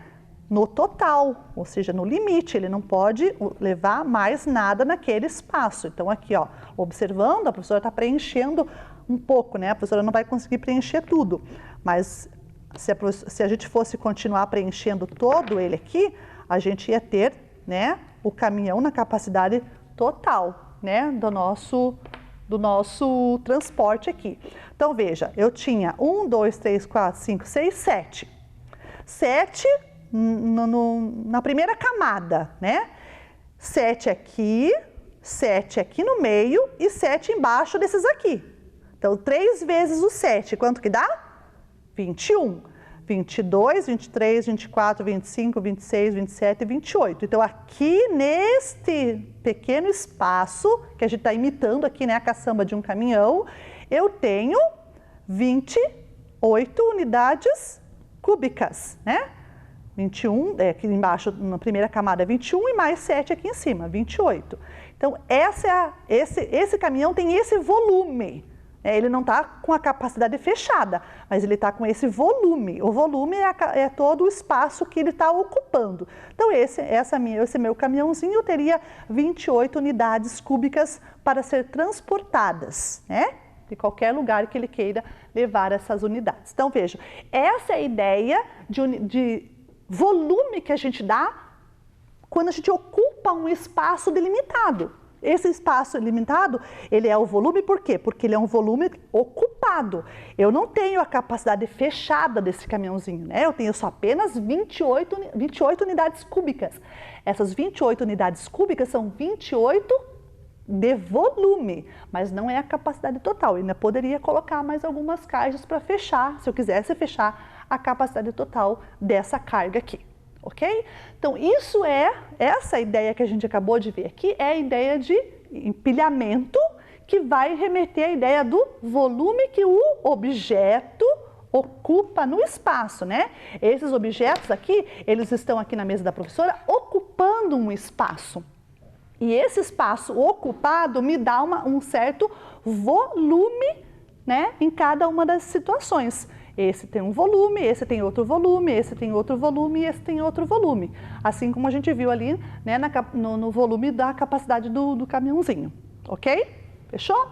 no total, ou seja, no limite, ele não pode levar mais nada naquele espaço. Então aqui, ó, observando, a professora está preenchendo um pouco, né? A professora não vai conseguir preencher tudo, mas se a gente fosse continuar preenchendo todo ele aqui, a gente ia ter, né, o caminhão na capacidade total, né, do nosso transporte aqui. Então veja, eu tinha 1, 2, 3, 4, 5, 6, 7. 7 na primeira camada, né? 7 aqui no meio e 7 embaixo desses aqui. Então, 3 vezes o 7, quanto que dá? 21. 22, 23, 24, 25, 26, 27 e 28. Então, aqui neste pequeno espaço, que a gente está imitando aqui, né, a caçamba de um caminhão, eu tenho 28 unidades cúbicas, né? 21, aqui embaixo, na primeira camada, 21 e mais 7 aqui em cima, 28. Então, esse caminhão tem esse volume. Ele não está com a capacidade fechada, mas ele está com esse volume. O volume é todo o espaço que ele está ocupando. Então, esse meu caminhãozinho teria 28 unidades cúbicas para ser transportadas, né? De qualquer lugar que ele queira levar essas unidades. Então, veja, essa é a ideia de volume que a gente dá quando a gente ocupa um espaço delimitado. Esse espaço limitado, ele é o volume por quê? Porque ele é um volume ocupado. Eu não tenho a capacidade fechada desse caminhãozinho, né? Eu tenho só apenas 28 unidades cúbicas. Essas 28 unidades cúbicas são 28 de volume, mas não é a capacidade total. Eu ainda poderia colocar mais algumas caixas para fechar, se eu quisesse fechar a capacidade total dessa carga aqui. Ok? Então, essa ideia que a gente acabou de ver aqui é a ideia de empilhamento que vai remeter à ideia do volume que o objeto ocupa no espaço, né? Esses objetos aqui, eles estão aqui na mesa da professora ocupando um espaço. E esse espaço ocupado me dá um certo volume, né, em cada uma das situações. Esse tem um volume, esse tem outro volume, esse tem outro volume e esse tem outro volume. Assim como a gente viu ali, né, no volume da capacidade do caminhãozinho. Ok? Fechou?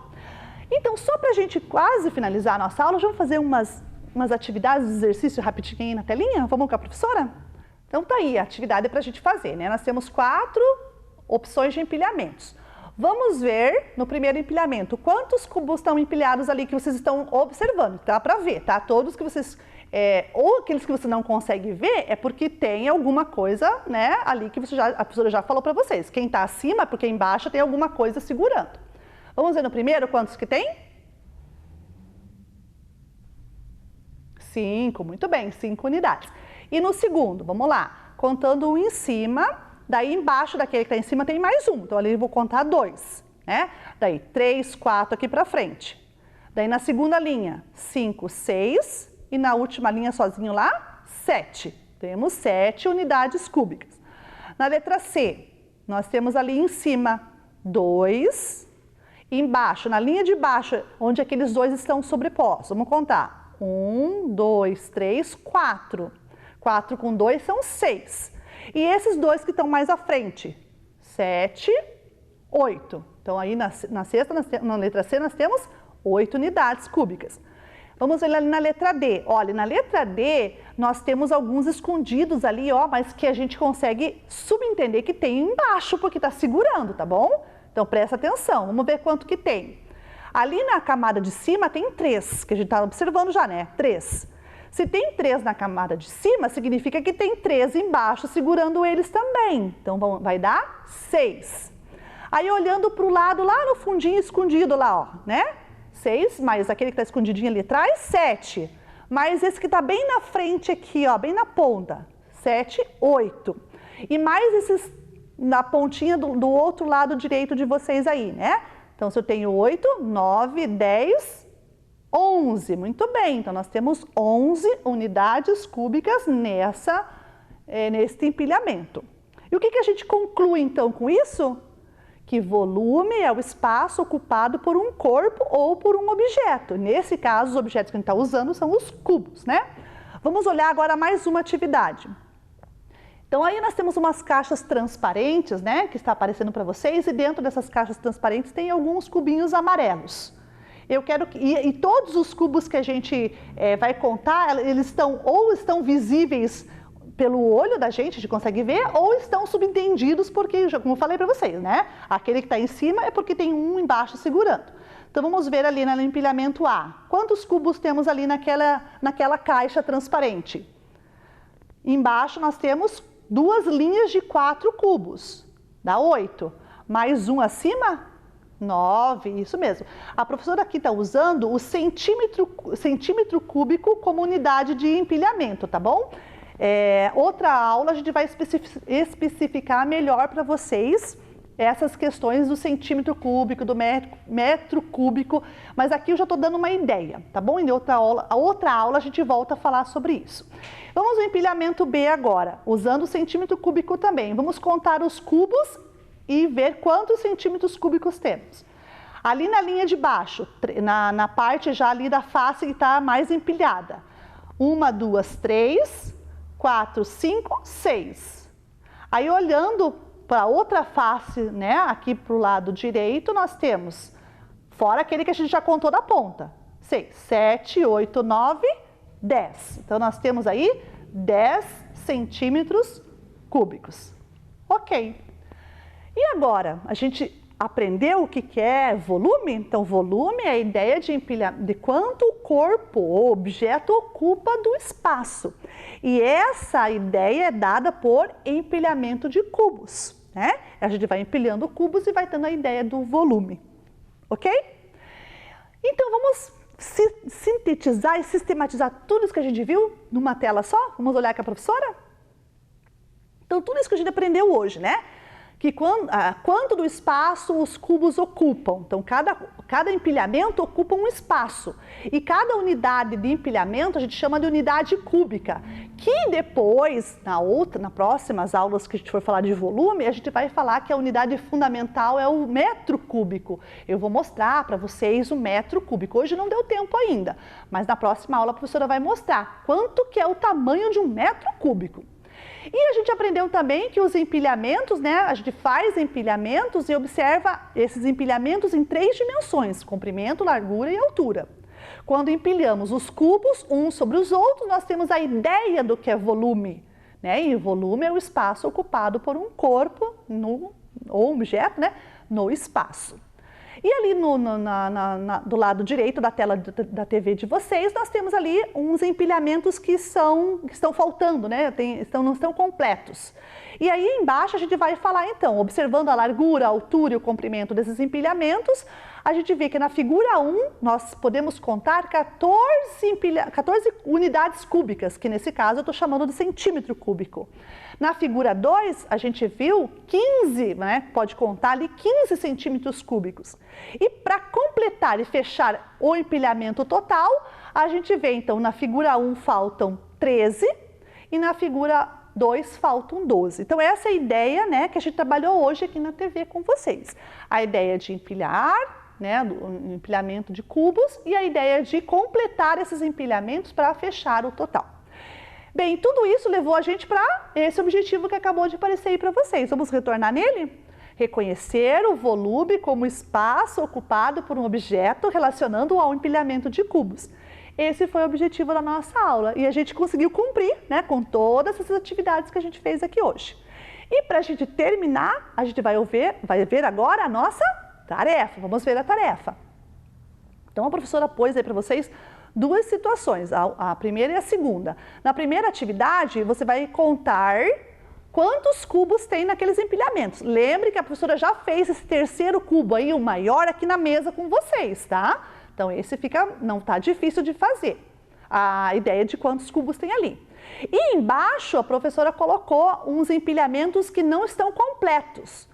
Então, só para a gente quase finalizar a nossa aula, vamos fazer umas atividades de exercício rapidinho aí na telinha? Vamos com a professora? Então, tá aí a atividade para a gente fazer, né? Nós temos 4 opções de empilhamentos. Vamos ver no primeiro empilhamento quantos cubos estão empilhados ali que vocês estão observando. Dá para ver, tá? Todos que vocês, ou aqueles que você não consegue ver, é porque tem alguma coisa, né, ali que a professora já falou para vocês. Quem está acima é porque embaixo tem alguma coisa segurando. Vamos ver no primeiro quantos que tem? 5, muito bem, 5 unidades. E no segundo, vamos lá, contando um em cima. Daí embaixo daquele que está em cima tem mais um, então ali eu vou contar 2, né? Daí 3, 4 aqui para frente. Daí na segunda linha, 5, 6 e na última linha sozinho lá, 7. Temos 7 unidades cúbicas. Na letra C, nós temos ali em cima 2, e embaixo, na linha de baixo, onde aqueles 2 estão sobrepostos, vamos contar. 1, 2, 3, 4. 4 com 2 são 6. E esses 2 que estão mais à frente, 7, 8. Então, aí na letra C, nós temos 8 unidades cúbicas. Vamos ver ali na letra D. Olha, na letra D, nós temos alguns escondidos ali, ó, mas que a gente consegue subentender que tem embaixo, porque está segurando, tá bom? Então, presta atenção. Vamos ver quanto que tem. Ali na camada de cima tem 3, que a gente está observando já, né? 3. Se tem 3 na camada de cima, significa que tem 3 embaixo segurando eles também. Então, vai dar 6. Aí, olhando para o lado, lá no fundinho escondido lá, ó, né? 6, mais aquele que está escondidinho ali atrás, 7. Mais esse que está bem na frente aqui, ó, bem na ponta, 7, 8. E mais esses na pontinha do outro lado direito de vocês aí, né? Então, se eu tenho 8, 9, 10, 11. Muito bem, então nós temos 11 unidades cúbicas nesse empilhamento. E o que a gente conclui então com isso? Que volume é o espaço ocupado por um corpo ou por um objeto. Nesse caso, os objetos que a gente está usando são os cubos, né? Vamos olhar agora mais uma atividade. Então aí nós temos umas caixas transparentes, né, que está aparecendo para vocês, e dentro dessas caixas transparentes tem alguns cubinhos amarelos. Eu quero que, e todos os cubos que a gente vai contar, eles estão visíveis pelo olho da gente consegue ver, ou estão subentendidos porque, como eu falei para vocês, né, aquele que está em cima é porque tem um embaixo segurando. Então vamos ver ali no empilhamento A. Quantos cubos temos ali naquela caixa transparente? Embaixo nós temos 2 linhas de 4 cubos, dá 8. Mais um acima, 9, isso mesmo. A professora aqui está usando o centímetro cúbico como unidade de empilhamento, tá bom? Outra aula a gente vai especificar melhor para vocês essas questões do centímetro cúbico, do metro cúbico, mas aqui eu já estou dando uma ideia, tá bom? Em outra aula a gente volta a falar sobre isso. Vamos ao empilhamento B agora, usando o centímetro cúbico também. Vamos contar os cubos e ver quantos centímetros cúbicos temos. Ali na linha de baixo, na parte já ali da face que está mais empilhada. 1, 2, 3, 4, 5, 6. Aí olhando para a outra face, né, aqui para o lado direito, nós temos, fora aquele que a gente já contou da ponta, 6, 7, 8, 9, 10. Então, nós temos aí 10 centímetros cúbicos. Ok. E agora, a gente aprendeu o que é volume? Então, volume é a ideia de quanto o corpo ou objeto ocupa do espaço. E essa ideia é dada por empilhamento de cubos, né? A gente vai empilhando cubos e vai tendo a ideia do volume, ok? Então, vamos sintetizar e sistematizar tudo isso que a gente viu numa tela só? Vamos olhar com a professora? Então, tudo isso que a gente aprendeu hoje, né? Que quanto do espaço os cubos ocupam. Então, cada empilhamento ocupa um espaço. E cada unidade de empilhamento a gente chama de unidade cúbica. Que depois, nas próximas aulas que a gente for falar de volume, a gente vai falar que a unidade fundamental é o metro cúbico. Eu vou mostrar para vocês o metro cúbico. Hoje não deu tempo ainda, mas na próxima aula a professora vai mostrar quanto que é o tamanho de um metro cúbico. E a gente aprendeu também que os empilhamentos, né, a gente faz empilhamentos e observa esses empilhamentos em 3 dimensões, comprimento, largura e altura. Quando empilhamos os cubos uns sobre os outros, nós temos a ideia do que é volume, né? E volume é o espaço ocupado por um corpo ou um objeto, né, no espaço. E ali do lado direito da tela da TV de vocês, nós temos ali uns empilhamentos que estão faltando, né? Não estão completos. E aí embaixo a gente vai falar então, observando a largura, a altura e o comprimento desses empilhamentos, a gente vê que na figura 1 nós podemos contar 14 unidades cúbicas, que nesse caso eu estou chamando de centímetro cúbico. Na figura 2, a gente viu 15, né? Pode contar ali 15 centímetros cúbicos. E para completar e fechar o empilhamento total, a gente vê então na figura 1 faltam 13 e na figura 2 faltam 12. Então essa é a ideia, né, que a gente trabalhou hoje aqui na TV com vocês. A ideia de empilhar, né, do empilhamento de cubos e a ideia de completar esses empilhamentos para fechar o total. Bem, tudo isso levou a gente para esse objetivo que acabou de aparecer aí para vocês. Vamos retornar nele? Reconhecer o volume como espaço ocupado por um objeto relacionando-o ao empilhamento de cubos. Esse foi o objetivo da nossa aula e a gente conseguiu cumprir, né, com todas essas atividades que a gente fez aqui hoje. E para a gente terminar, a gente vai ver agora a nossa tarefa. Vamos ver a tarefa. Então a professora pôs aí para vocês 2 situações, a primeira e a segunda. Na primeira atividade, você vai contar quantos cubos tem naqueles empilhamentos. Lembre que a professora já fez esse terceiro cubo aí, o maior, aqui na mesa com vocês, tá? Então esse não está difícil de fazer, a ideia de quantos cubos tem ali. E embaixo a professora colocou uns empilhamentos que não estão completos.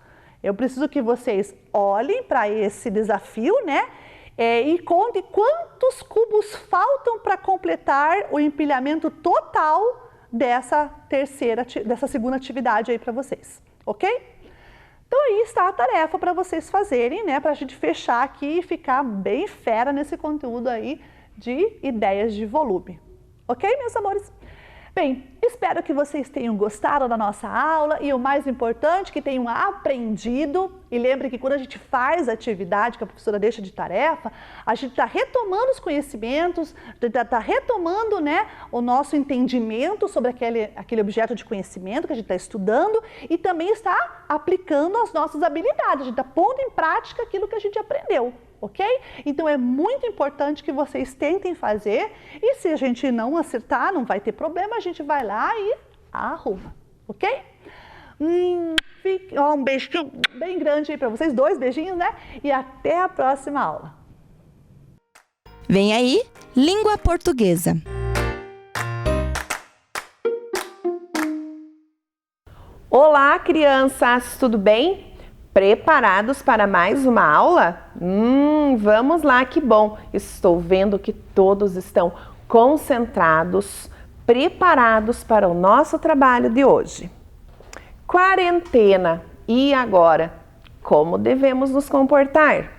Eu preciso que vocês olhem para esse desafio, né? E contem quantos cubos faltam para completar o empilhamento total dessa segunda atividade aí para vocês, ok? Então aí está a tarefa para vocês fazerem, né? Para a gente fechar aqui e ficar bem fera nesse conteúdo aí de ideias de volume. Ok, meus amores? Bem, espero que vocês tenham gostado da nossa aula e o mais importante, que tenham aprendido. E lembre que quando a gente faz a atividade que a professora deixa de tarefa, a gente está retomando os conhecimentos, está retomando, né, o nosso entendimento sobre aquele objeto de conhecimento que a gente está estudando e também está aplicando as nossas habilidades, a gente está pondo em prática aquilo que a gente aprendeu. Ok? Então é muito importante que vocês tentem fazer e se a gente não acertar, não vai ter problema, a gente vai lá e arruma, ok? Um beijinho bem grande aí para vocês, 2 beijinhos, né? E até a próxima aula. Vem aí, língua portuguesa. Olá, crianças, tudo bem? Preparados para mais uma aula? Vamos lá, que bom! Estou vendo que todos estão concentrados, preparados para o nosso trabalho de hoje. Quarentena. E agora? Como devemos nos comportar?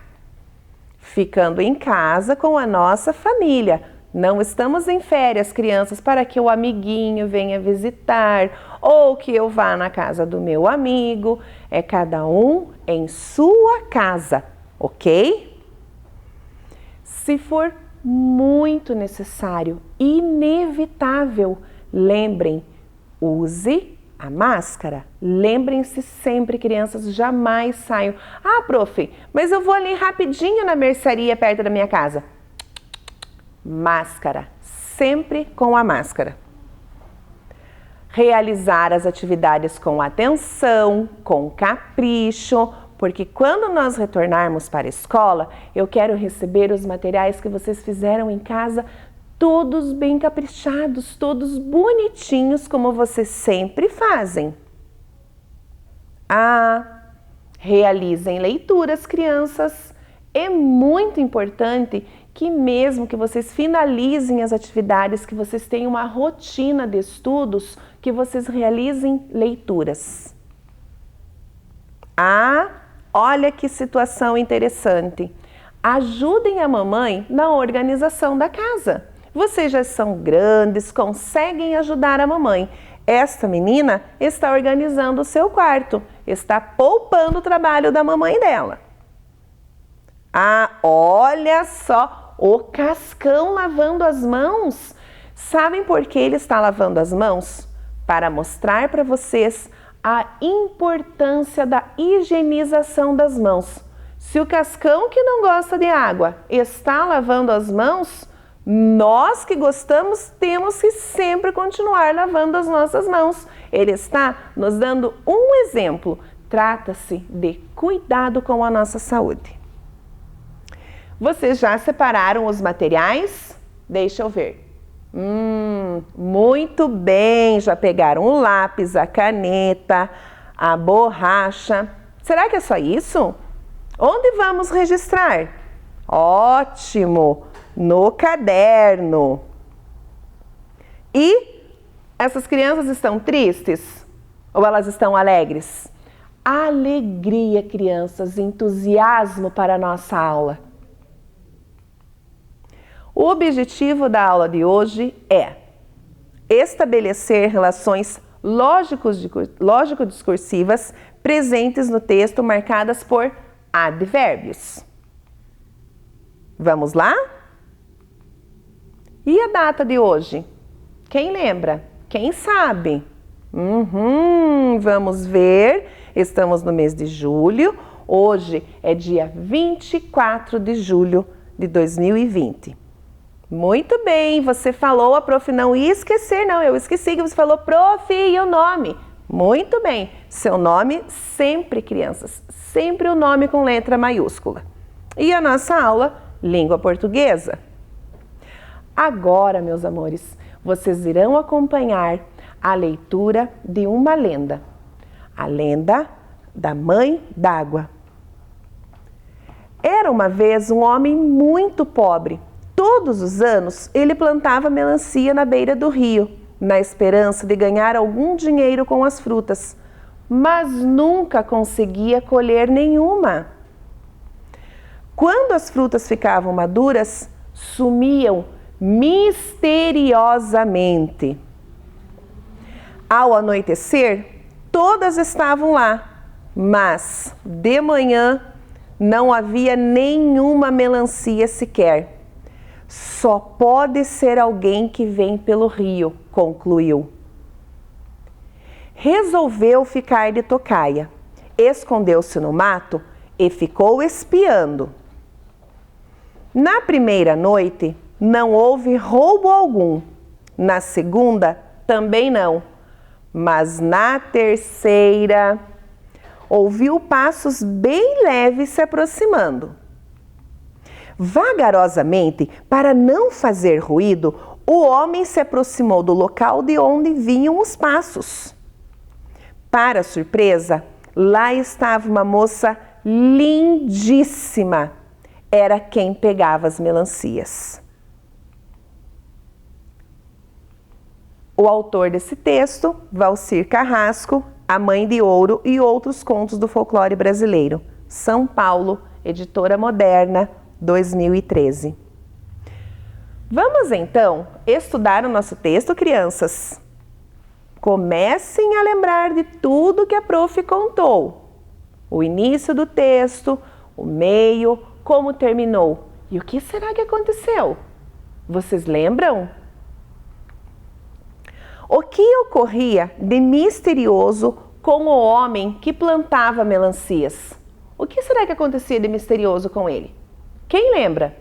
Ficando em casa com a nossa família. Não estamos em férias, crianças, para que o amiguinho venha visitar ou que eu vá na casa do meu amigo. É cada um em sua casa, ok? Se for muito necessário, inevitável, lembrem, use a máscara. Lembrem-se sempre, crianças, jamais saiam. Ah, prof, mas eu vou ali rapidinho na mercearia perto da minha casa. Máscara, sempre com a máscara. Realizar as atividades com atenção, com capricho, porque quando nós retornarmos para a escola, eu quero receber os materiais que vocês fizeram em casa, todos bem caprichados, todos bonitinhos, como vocês sempre fazem. Realizem leituras, crianças. É muito importante que mesmo que vocês finalizem as atividades, que vocês tenham uma rotina de estudos, que vocês realizem leituras. Olha que situação interessante. Ajudem a mamãe na organização da casa. Vocês já são grandes, conseguem ajudar a mamãe. Esta menina está organizando o seu quarto, está poupando o trabalho da mamãe dela. Olha só! O Cascão lavando as mãos. Sabem por que ele está lavando as mãos? Para mostrar para vocês a importância da higienização das mãos. Se o Cascão, que não gosta de água, está lavando as mãos, nós que gostamos temos que sempre continuar lavando as nossas mãos. Ele está nos dando um exemplo. Trata-se de cuidado com a nossa saúde. Vocês já separaram os materiais? Deixa eu ver. Muito bem, já pegaram o lápis, a caneta, a borracha. Será que é só isso? Onde vamos registrar? Ótimo! No caderno. E essas crianças estão tristes? Ou elas estão alegres? Alegria, crianças, entusiasmo para a nossa aula. O objetivo da aula de hoje é estabelecer relações lógico-discursivas presentes no texto marcadas por advérbios. Vamos lá? E a data de hoje? Quem lembra? Quem sabe? Vamos ver. Estamos no mês de julho. Hoje é dia 24 de julho de 2020. Muito bem, você falou, a prof não ia esquecer, não, eu esqueci que você falou prof e o nome. Muito bem, seu nome sempre, crianças, sempre o nome com letra maiúscula. E a nossa aula língua portuguesa. Agora, meus amores, vocês irão acompanhar a leitura de uma lenda. A lenda da Mãe d'Água. Era uma vez um homem muito pobre. Todos os anos ele plantava melancia na beira do rio, na esperança de ganhar algum dinheiro com as frutas, mas nunca conseguia colher nenhuma. Quando as frutas ficavam maduras, sumiam misteriosamente. Ao anoitecer, todas estavam lá, mas de manhã não havia nenhuma melancia sequer. Só pode ser alguém que vem pelo rio, concluiu. Resolveu ficar de tocaia, escondeu-se no mato e ficou espiando. Na primeira noite, não houve roubo algum. Na segunda, também não. Mas na terceira, ouviu passos bem leves se aproximando. Vagarosamente, para não fazer ruído, o homem se aproximou do local de onde vinham os passos. Para surpresa, lá estava uma moça lindíssima. Era quem pegava as melancias. O autor desse texto, Valcir Carrasco, A Mãe de Ouro e outros contos do folclore brasileiro. São Paulo, Editora Moderna, 2013. Vamos então estudar o nosso texto, crianças? Comecem a lembrar de tudo que a prof contou. O início do texto, o meio, como terminou. E o que será que aconteceu? Vocês lembram? O que ocorria de misterioso com o homem que plantava melancias? O que será que acontecia de misterioso com ele? Quem lembra?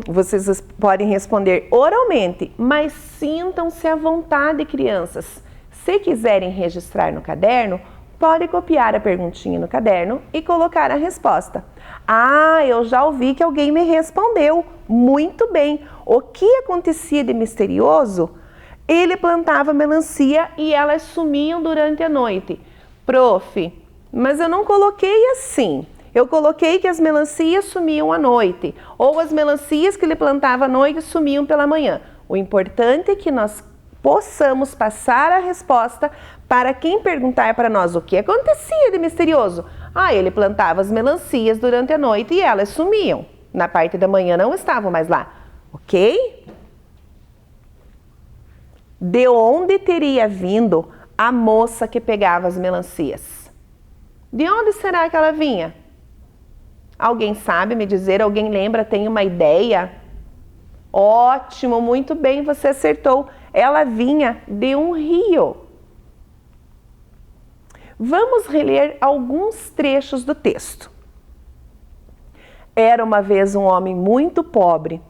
Vocês podem responder oralmente, mas sintam-se à vontade, crianças. Se quiserem registrar no caderno, pode copiar a perguntinha no caderno e colocar a resposta. Ah, eu já ouvi que alguém me respondeu. Muito bem. O que acontecia de misterioso? Ele plantava melancia e elas sumiam durante a noite. Prof, mas eu não coloquei assim. Eu coloquei que as melancias sumiam à noite, ou as melancias que ele plantava à noite sumiam pela manhã. O importante é que nós possamos passar a resposta para quem perguntar para nós o que acontecia de misterioso. Ah, ele plantava as melancias durante a noite e elas sumiam. Na parte da manhã não estavam mais lá. Ok? De onde teria vindo a moça que pegava as melancias? De onde será que ela vinha? Alguém sabe me dizer? Alguém lembra? Tem uma ideia? Ótimo, muito bem, você acertou. Ela vinha de um rio. Vamos reler alguns trechos do texto. Era uma vez um homem muito pobre.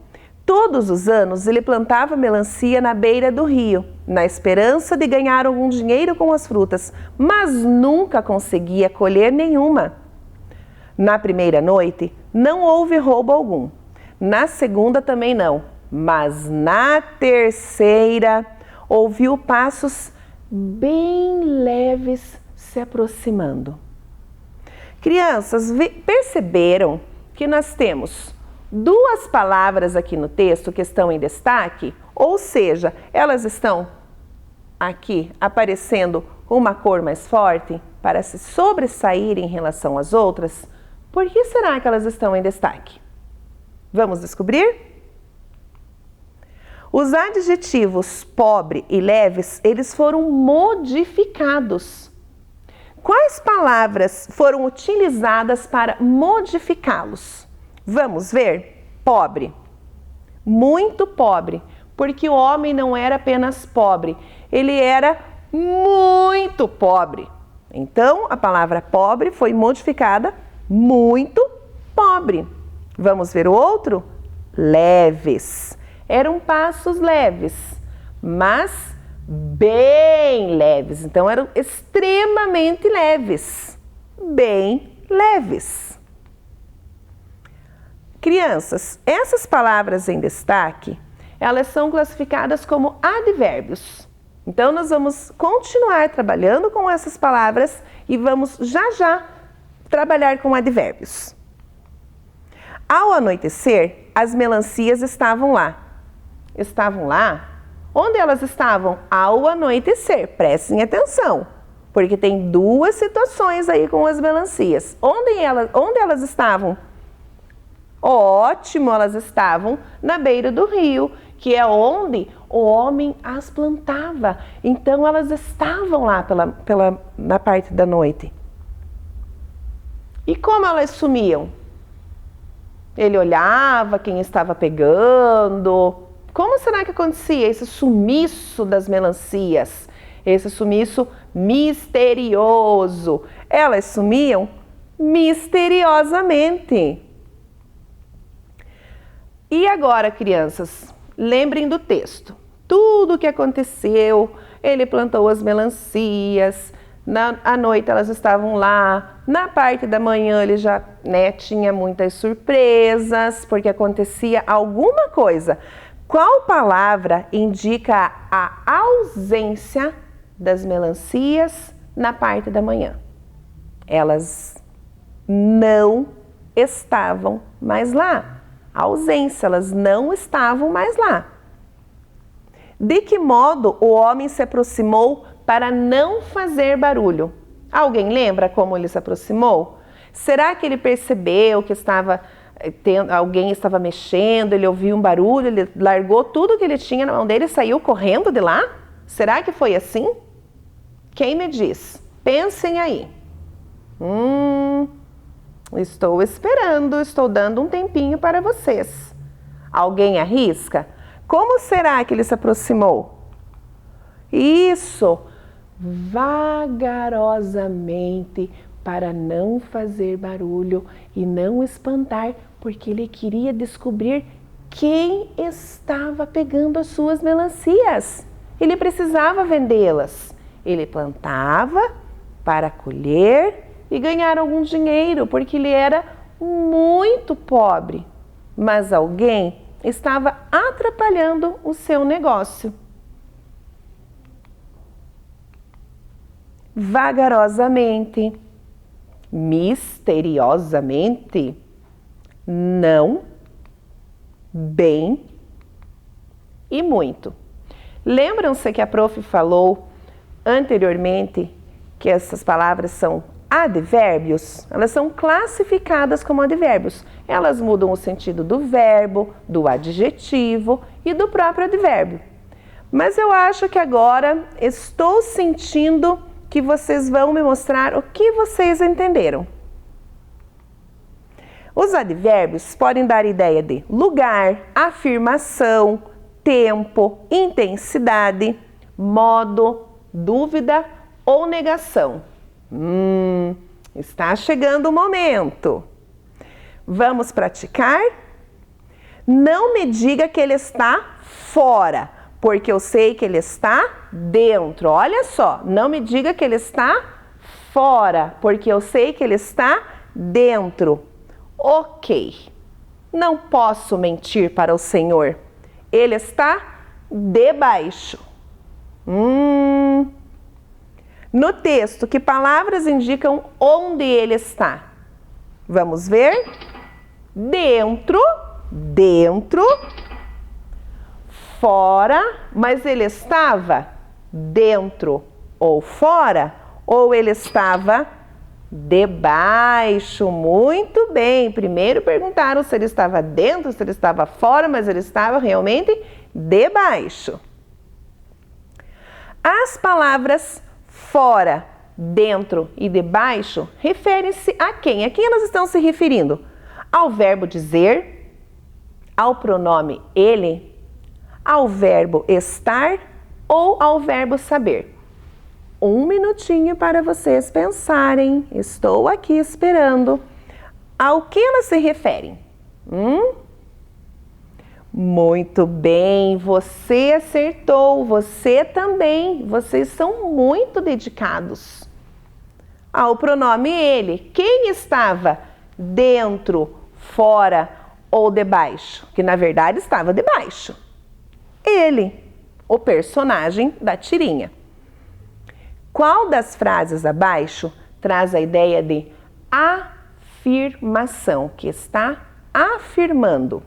Todos os anos ele plantava melancia na beira do rio, na esperança de ganhar algum dinheiro com as frutas, mas nunca conseguia colher nenhuma. Na primeira noite, não houve roubo algum. Na segunda também não. Mas na terceira, ouviu passos bem leves se aproximando. Crianças, perceberam que nós temos duas palavras aqui no texto que estão em destaque? Ou seja, elas estão aqui aparecendo com uma cor mais forte para se sobressair em relação às outras? Por que será que elas estão em destaque? Vamos descobrir? Os adjetivos pobre e leves, eles foram modificados. Quais palavras foram utilizadas para modificá-los? Vamos ver? Pobre. Muito pobre, porque o homem não era apenas pobre, ele era muito pobre. Então, a palavra pobre foi modificada muito pobre. Vamos ver o outro? Leves. Eram passos leves, mas bem leves. Então, eram extremamente leves. Bem leves. Crianças, essas palavras em destaque, elas são classificadas como advérbios. Então, nós vamos continuar trabalhando com essas palavras e vamos já trabalhar com advérbios. Ao anoitecer, as melancias estavam lá. Estavam lá? Onde elas estavam? Ao anoitecer. Prestem atenção, porque tem duas situações aí com as melancias. Onde elas estavam? Ótimo, elas estavam na beira do rio, que é onde o homem as plantava. Então, elas estavam lá na parte da noite. E como elas sumiam? Ele olhava quem estava pegando. Como será que acontecia esse sumiço das melancias? Esse sumiço misterioso. Elas sumiam misteriosamente. E agora, crianças, lembrem do texto. Tudo o que aconteceu, ele plantou as melancias, à noite elas estavam lá, na parte da manhã ele já tinha muitas surpresas, porque acontecia alguma coisa. Qual palavra indica a ausência das melancias na parte da manhã? Elas não estavam mais lá. A ausência, elas não estavam mais lá. De que modo o homem se aproximou para não fazer barulho? Alguém lembra como ele se aproximou? Será que ele percebeu que alguém estava mexendo, ele ouviu um barulho, ele largou tudo que ele tinha na mão dele e saiu correndo de lá? Será que foi assim? Quem me diz? Pensem aí. Estou esperando, estou dando um tempinho para vocês. Alguém arrisca? Como será que ele se aproximou? Isso, vagarosamente, para não fazer barulho e não espantar, porque ele queria descobrir quem estava pegando as suas melancias. Ele precisava vendê-las. Ele plantava para colher e ganhar algum dinheiro, porque ele era muito pobre. Mas alguém estava atrapalhando o seu negócio. Vagarosamente, misteriosamente, não, bem e muito. Lembram-se que a prof falou anteriormente que essas palavras são advérbios? Elas são classificadas como advérbios. Elas mudam o sentido do verbo, do adjetivo e do próprio advérbio. Mas eu acho que agora estou sentindo que vocês vão me mostrar o que vocês entenderam. Os advérbios podem dar ideia de lugar, afirmação, tempo, intensidade, modo, dúvida ou negação. Está chegando o momento. Vamos praticar? Não me diga que ele está fora, porque eu sei que ele está dentro. Olha só, não me diga que ele está fora, porque eu sei que ele está dentro. Ok, não posso mentir para o Senhor. Ele está debaixo. No texto, que palavras indicam onde ele está? Vamos ver? Dentro, dentro, fora, mas ele estava dentro ou fora? Ou ele estava debaixo? Muito bem. Primeiro perguntaram se ele estava dentro, se ele estava fora, mas ele estava realmente debaixo. As palavras fora, dentro e debaixo referem-se a quem? A quem elas estão se referindo? Ao verbo dizer, ao pronome ele, ao verbo estar ou ao verbo saber? Um minutinho para vocês pensarem. Estou aqui esperando. Ao que elas se referem? Muito bem, você acertou, você também. Vocês são muito dedicados. Ao pronome ele. Quem estava dentro, fora ou debaixo? Que na verdade estava debaixo. Ele, o personagem da tirinha. Qual das frases abaixo traz a ideia de afirmação, que está afirmando?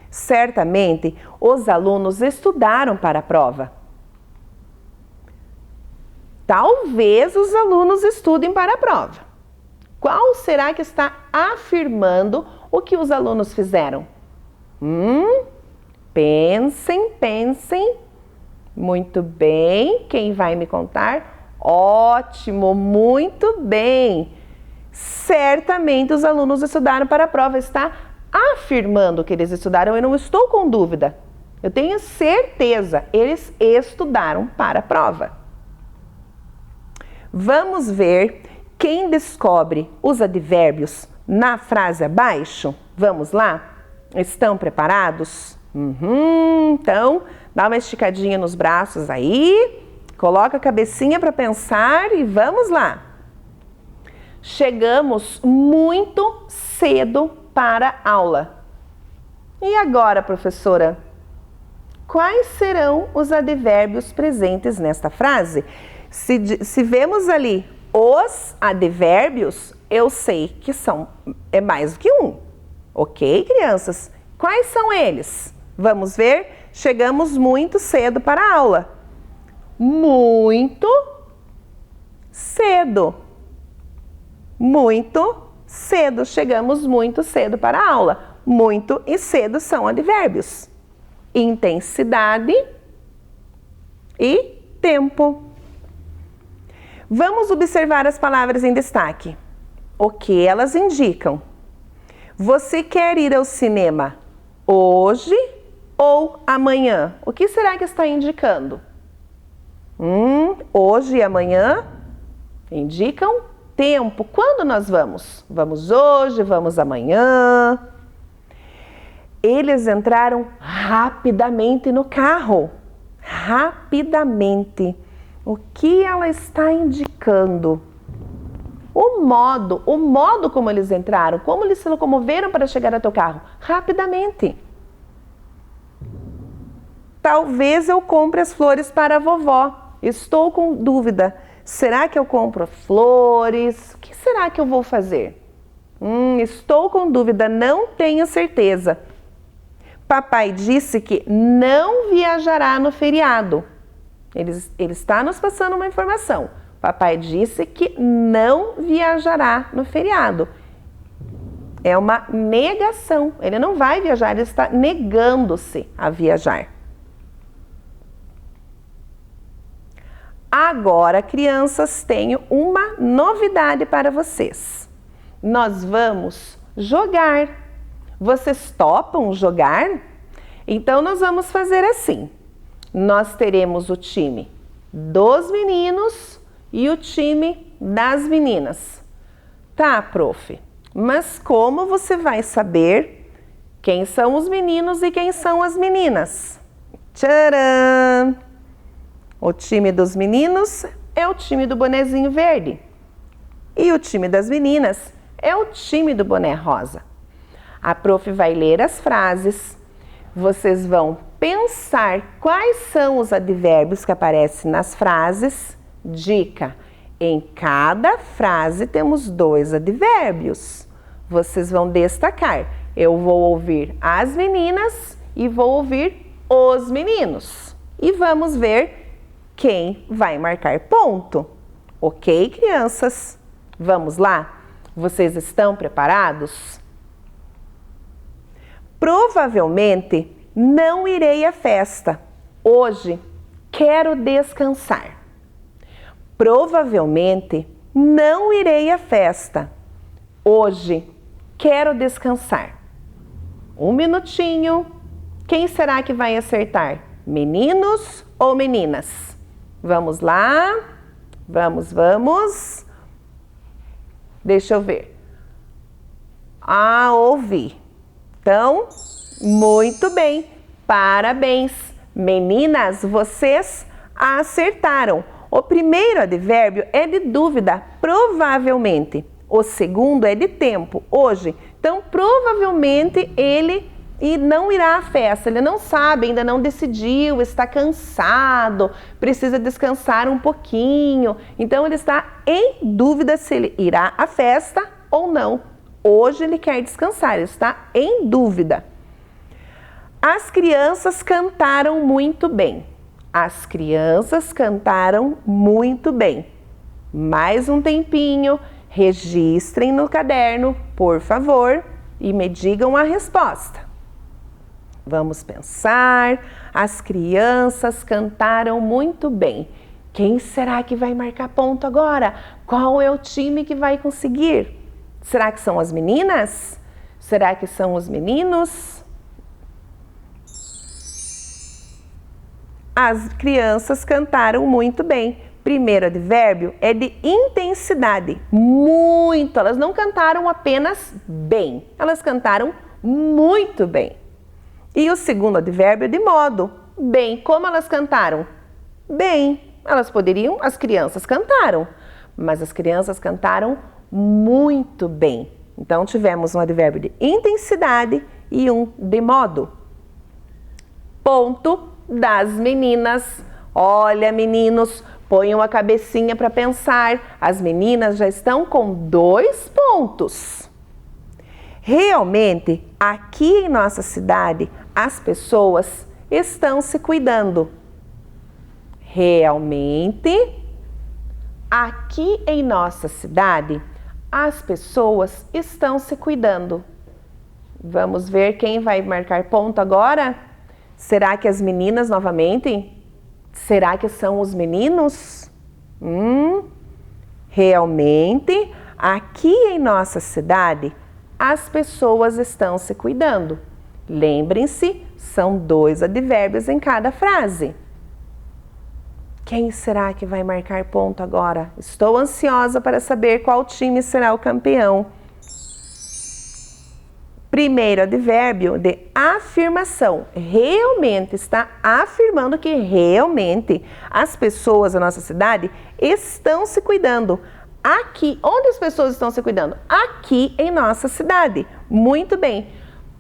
Certamente, os alunos estudaram para a prova. Talvez os alunos estudem para a prova. Qual será que está afirmando o que os alunos fizeram? Pensem, pensem. Muito bem. Quem vai me contar? Ótimo, muito bem. Certamente os alunos estudaram para a prova. Está afirmando que eles estudaram. Eu não estou com dúvida. Eu tenho certeza. Eles estudaram para a prova. Vamos ver quem descobre os advérbios na frase abaixo. Vamos lá? Estão preparados? Então, dá uma esticadinha nos braços aí, coloca a cabecinha para pensar e vamos lá. Chegamos muito cedo para a aula. E agora, professora? Quais serão os advérbios presentes nesta frase? Se vemos ali os advérbios, eu sei que é mais do que um. Ok, crianças? Quais são eles? Vamos ver? Chegamos muito cedo para a aula. Muito cedo. Muito cedo. Chegamos muito cedo para a aula. Muito e cedo são advérbios. Intensidade e tempo. Vamos observar as palavras em destaque. O que elas indicam? Você quer ir ao cinema hoje ou amanhã? O que será que está indicando? Hoje e amanhã indicam tempo. Quando nós vamos? Vamos hoje, vamos amanhã. Eles entraram rapidamente no carro. Rapidamente. O que ela está indicando? O modo como eles entraram, como eles se locomoveram para chegar até o carro. Rapidamente. Talvez eu compre as flores para a vovó. Estou com dúvida. Será que eu compro flores? O que será que eu vou fazer? Estou com dúvida, não tenho certeza. Papai disse que não viajará no feriado. Ele está nos passando uma informação. Papai disse que não viajará no feriado. É uma negação. Ele não vai viajar, ele está negando-se a viajar. Agora, crianças, tenho uma novidade para vocês. Nós vamos jogar. Vocês topam jogar? Então, nós vamos fazer assim. Nós teremos o time dos meninos e o time das meninas. Tá, prof, mas como você vai saber quem são os meninos e quem são as meninas? Tcharam! O time dos meninos é o time do bonezinho verde. E o time das meninas é o time do boné rosa. A prof vai ler as frases. Vocês vão pensar quais são os advérbios que aparecem nas frases. Dica: em cada frase temos 2 advérbios. Vocês vão destacar. Eu vou ouvir as meninas e vou ouvir os meninos. E vamos ver quem vai marcar ponto. Ok, crianças? Vamos lá? Vocês estão preparados? Provavelmente não irei à festa. Hoje quero descansar. Provavelmente não irei à festa. Hoje quero descansar. 1 minutinho. Quem será que vai acertar? Meninos ou meninas? Vamos lá. Vamos. Deixa eu ver. Ouvi. Então, muito bem. Parabéns. Meninas, vocês acertaram. O primeiro advérbio é de dúvida, provavelmente. O segundo é de tempo. Hoje Então, provavelmente ele não irá à festa, ele não sabe, ainda não decidiu, está cansado, precisa descansar um pouquinho. Então, ele está em dúvida se ele irá à festa ou não. Hoje ele quer descansar, ele está em dúvida. As crianças cantaram muito bem. As crianças cantaram muito bem. Mais um tempinho, registrem no caderno, por favor, e me digam a resposta. Vamos pensar. As crianças cantaram muito bem. Quem será que vai marcar ponto agora? Qual é o time que vai conseguir? Será que são as meninas? Será que são os meninos? As crianças cantaram muito bem. Primeiro advérbio é de intensidade. Muito. Elas não cantaram apenas bem. Elas cantaram muito bem. E o segundo advérbio é de modo. Bem. Como elas cantaram? Bem. As crianças cantaram, mas as crianças cantaram muito bem. Então, tivemos um advérbio de intensidade e um de modo. Ponto das meninas. Olha, meninos, ponham a cabecinha para pensar. As meninas já estão com 2 pontos. Realmente, aqui em nossa cidade, as pessoas estão se cuidando. Realmente, aqui em nossa cidade, as pessoas estão se cuidando. Vamos ver quem vai marcar ponto agora? Será que as meninas novamente? Será que são os meninos? Realmente, aqui em nossa cidade, as pessoas estão se cuidando. Lembrem-se, são 2 advérbios em cada frase. Quem será que vai marcar ponto agora? Estou ansiosa para saber qual time será o campeão. Primeiro advérbio de afirmação. Realmente está afirmando que realmente as pessoas da nossa cidade estão se cuidando. Aqui, onde as pessoas estão se cuidando? Aqui em nossa cidade. Muito bem.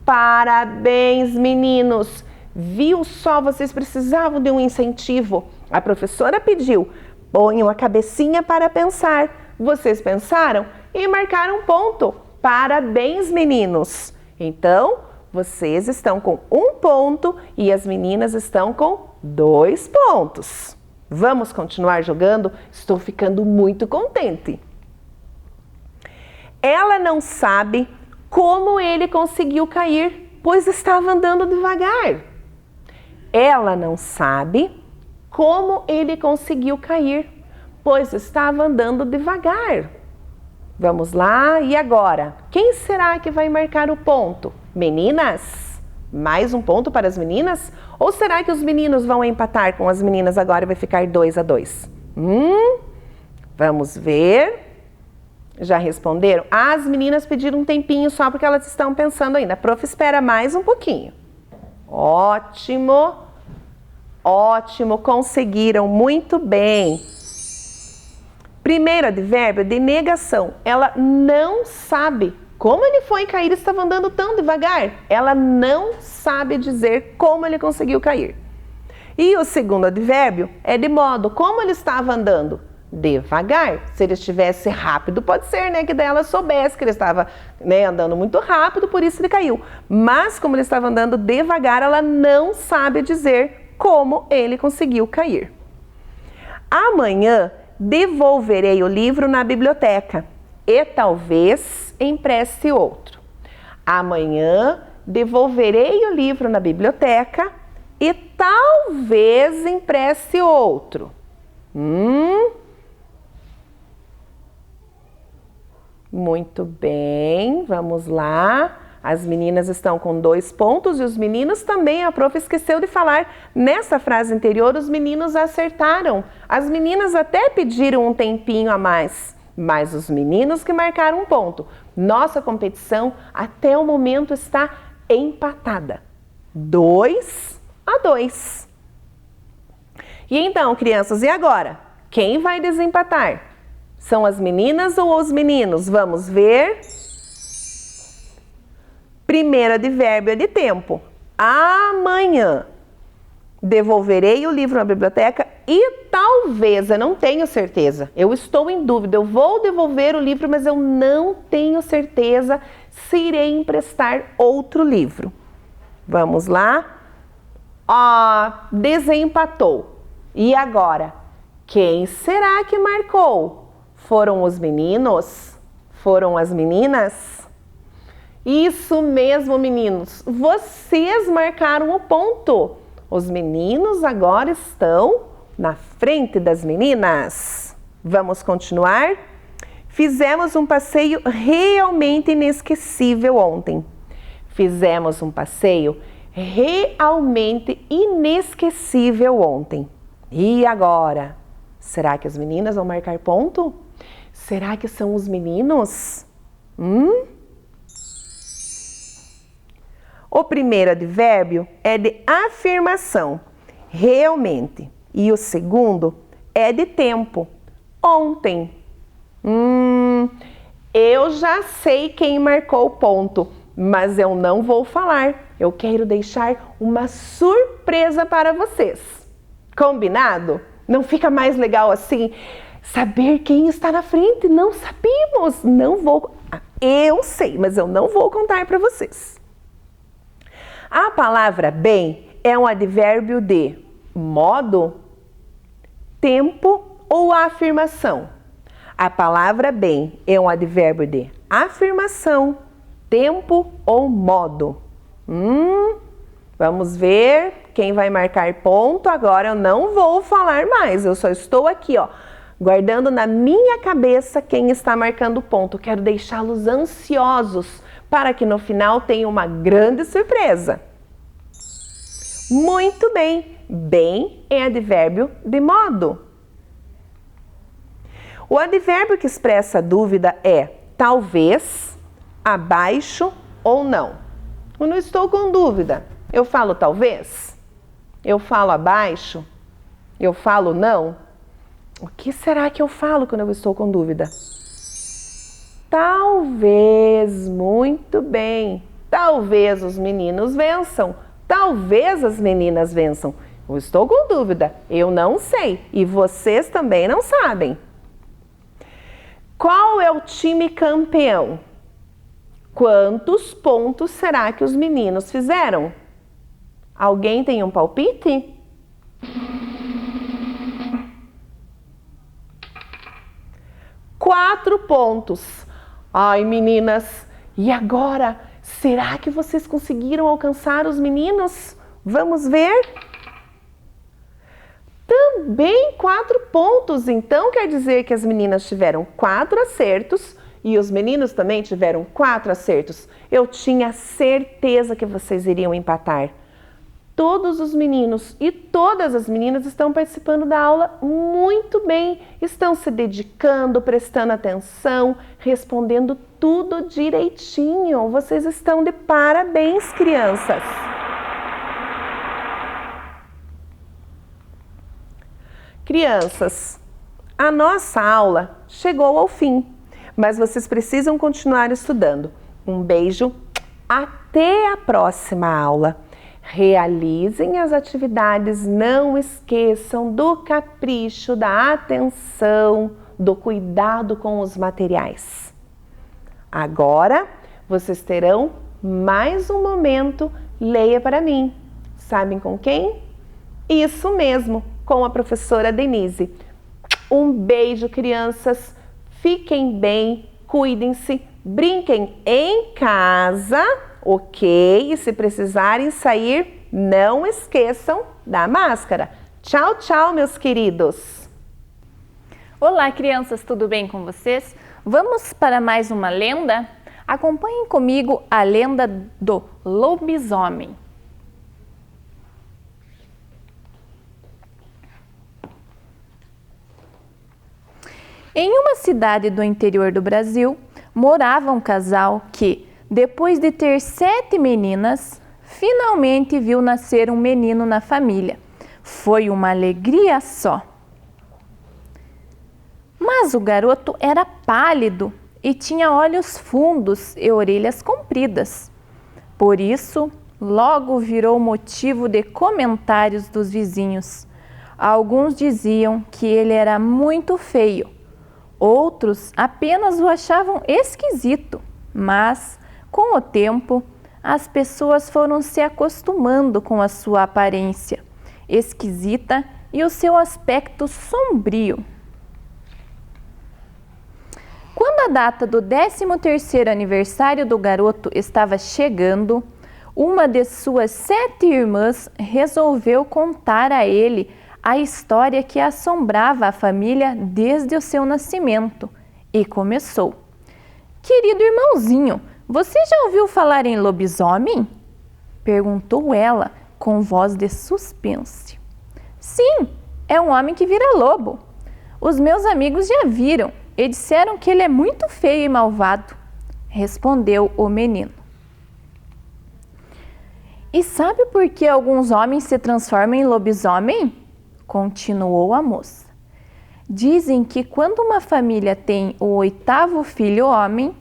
Parabéns, meninos. Viu só, vocês precisavam de um incentivo. A professora pediu, ponham a cabecinha para pensar. Vocês pensaram e marcaram ponto. Parabéns, meninos. Então, vocês estão com 1 ponto e as meninas estão com 2 pontos. Vamos continuar jogando? Estou ficando muito contente. Ela não sabe como ele conseguiu cair, pois estava andando devagar. Ela não sabe como ele conseguiu cair, pois estava andando devagar. Vamos lá, e agora? Quem será que vai marcar o ponto? Meninas? Mais um ponto para as meninas? Ou será que os meninos vão empatar com as meninas agora e vai ficar 2-2? Vamos ver. Já responderam? As meninas pediram um tempinho só porque elas estão pensando ainda. A prof espera mais um pouquinho. Ótimo, ótimo, conseguiram muito bem. Primeiro advérbio de negação. Ela não sabe como ele foi cair, estava andando tão devagar. Ela não sabe dizer como ele conseguiu cair. E o segundo advérbio é de modo. Como ele estava andando? Devagar. Se ele estivesse rápido, pode ser, né? Que daí ela soubesse que ele estava, né, andando muito rápido, por isso ele caiu. Mas como ele estava andando devagar, ela não sabe dizer como ele conseguiu cair. Amanhã devolverei o livro na biblioteca e talvez empreste outro. Amanhã devolverei o livro na biblioteca e talvez empreste outro. Muito bem, vamos lá. As meninas estão com 2 pontos e os meninos também. A prof esqueceu de falar. Nessa frase anterior, os meninos acertaram. As meninas até pediram um tempinho a mais, mas os meninos que marcaram um ponto. Nossa competição até o momento está empatada. 2-2. E então, crianças, e agora? Quem vai desempatar? São as meninas ou os meninos? Vamos ver. Primeiro advérbio é de tempo. Amanhã devolverei o livro na biblioteca e talvez, eu não tenho certeza, eu estou em dúvida, eu vou devolver o livro, mas eu não tenho certeza se irei emprestar outro livro. Vamos lá? Desempatou. E agora? Quem será que marcou? Foram os meninos? Foram as meninas? Isso mesmo, meninos. Vocês marcaram o ponto. Os meninos agora estão na frente das meninas. Vamos continuar? Fizemos um passeio realmente inesquecível ontem. Fizemos um passeio realmente inesquecível ontem. E agora? Será que as meninas vão marcar ponto? Será que são os meninos? O primeiro advérbio é de afirmação, realmente. E o segundo é de tempo, ontem. Eu já sei quem marcou o ponto, mas eu não vou falar. Eu quero deixar uma surpresa para vocês. Combinado? Não fica mais legal assim? Saber quem está na frente? Não sabemos. Não vou. Eu sei, mas eu não vou contar para vocês. A palavra bem é um advérbio de modo, tempo ou afirmação. A palavra bem é um advérbio de afirmação, tempo ou modo. Vamos ver quem vai marcar ponto. Agora eu não vou falar mais, eu só estou aqui, guardando na minha cabeça quem está marcando ponto. Quero deixá-los ansiosos para que no final tenha uma grande surpresa. Muito bem, bem é advérbio de modo. O advérbio que expressa dúvida é talvez, abaixo ou não. Eu não estou com dúvida. Eu falo talvez? Eu falo abaixo? Eu falo não? O que será que eu falo quando eu estou com dúvida? Talvez, muito bem. Talvez os meninos vençam. Talvez as meninas vençam. Eu estou com dúvida. Eu não sei. E vocês também não sabem. Qual é o time campeão? Quantos pontos será que os meninos fizeram? Alguém tem um palpite? Quatro pontos. Ai, meninas, e agora? Será que vocês conseguiram alcançar os meninos? Vamos ver? Também 4 pontos. Então, quer dizer que as meninas tiveram 4 acertos e os meninos também tiveram 4 acertos. Eu tinha certeza que vocês iriam empatar. Todos os meninos e todas as meninas estão participando da aula muito bem. Estão se dedicando, prestando atenção, respondendo tudo direitinho. Vocês estão de parabéns, crianças. Crianças, a nossa aula chegou ao fim, mas vocês precisam continuar estudando. Um beijo, até a próxima aula. Realizem as atividades, não esqueçam do capricho, da atenção, do cuidado com os materiais. Agora, vocês terão mais um momento, leia para mim. Sabem com quem? Isso mesmo, com a professora Denise. Um beijo, crianças. Fiquem bem, cuidem-se, brinquem em casa, ok? E se precisarem sair, não esqueçam da máscara. Tchau, tchau, meus queridos. Olá, crianças, tudo bem com vocês? Vamos para mais uma lenda? Acompanhem comigo a lenda do lobisomem. Em uma cidade do interior do Brasil, morava um casal que, depois de ter 7 meninas, finalmente viu nascer um menino na família. Foi uma alegria só. Mas o garoto era pálido e tinha olhos fundos e orelhas compridas. Por isso, logo virou motivo de comentários dos vizinhos. Alguns diziam que ele era muito feio, outros apenas o achavam esquisito, mas, com o tempo, as pessoas foram se acostumando com a sua aparência esquisita e o seu aspecto sombrio. Quando a data do 13º aniversário do garoto estava chegando, uma de suas 7 irmãs resolveu contar a ele a história que assombrava a família desde o seu nascimento e começou. Querido irmãozinho, você já ouviu falar em lobisomem? Perguntou ela com voz de suspense. Sim, é um homem que vira lobo. Os meus amigos já viram e disseram que ele é muito feio e malvado, respondeu o menino. E sabe por que alguns homens se transformam em lobisomem? Continuou a moça. Dizem que quando uma família tem o 8º filho homem,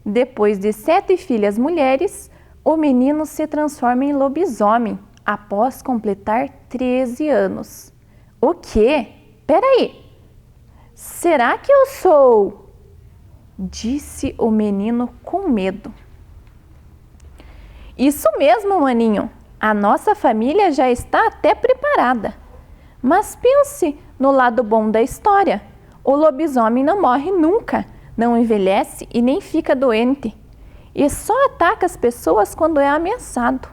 depois de 7 filhas mulheres, o menino se transforma em lobisomem após completar 13 anos. O quê? Peraí! Será que eu sou? Disse o menino com medo. Isso mesmo, maninho. A nossa família já está até preparada. Mas pense no lado bom da história. O lobisomem não morre nunca, não envelhece e nem fica doente. E só ataca as pessoas quando é ameaçado.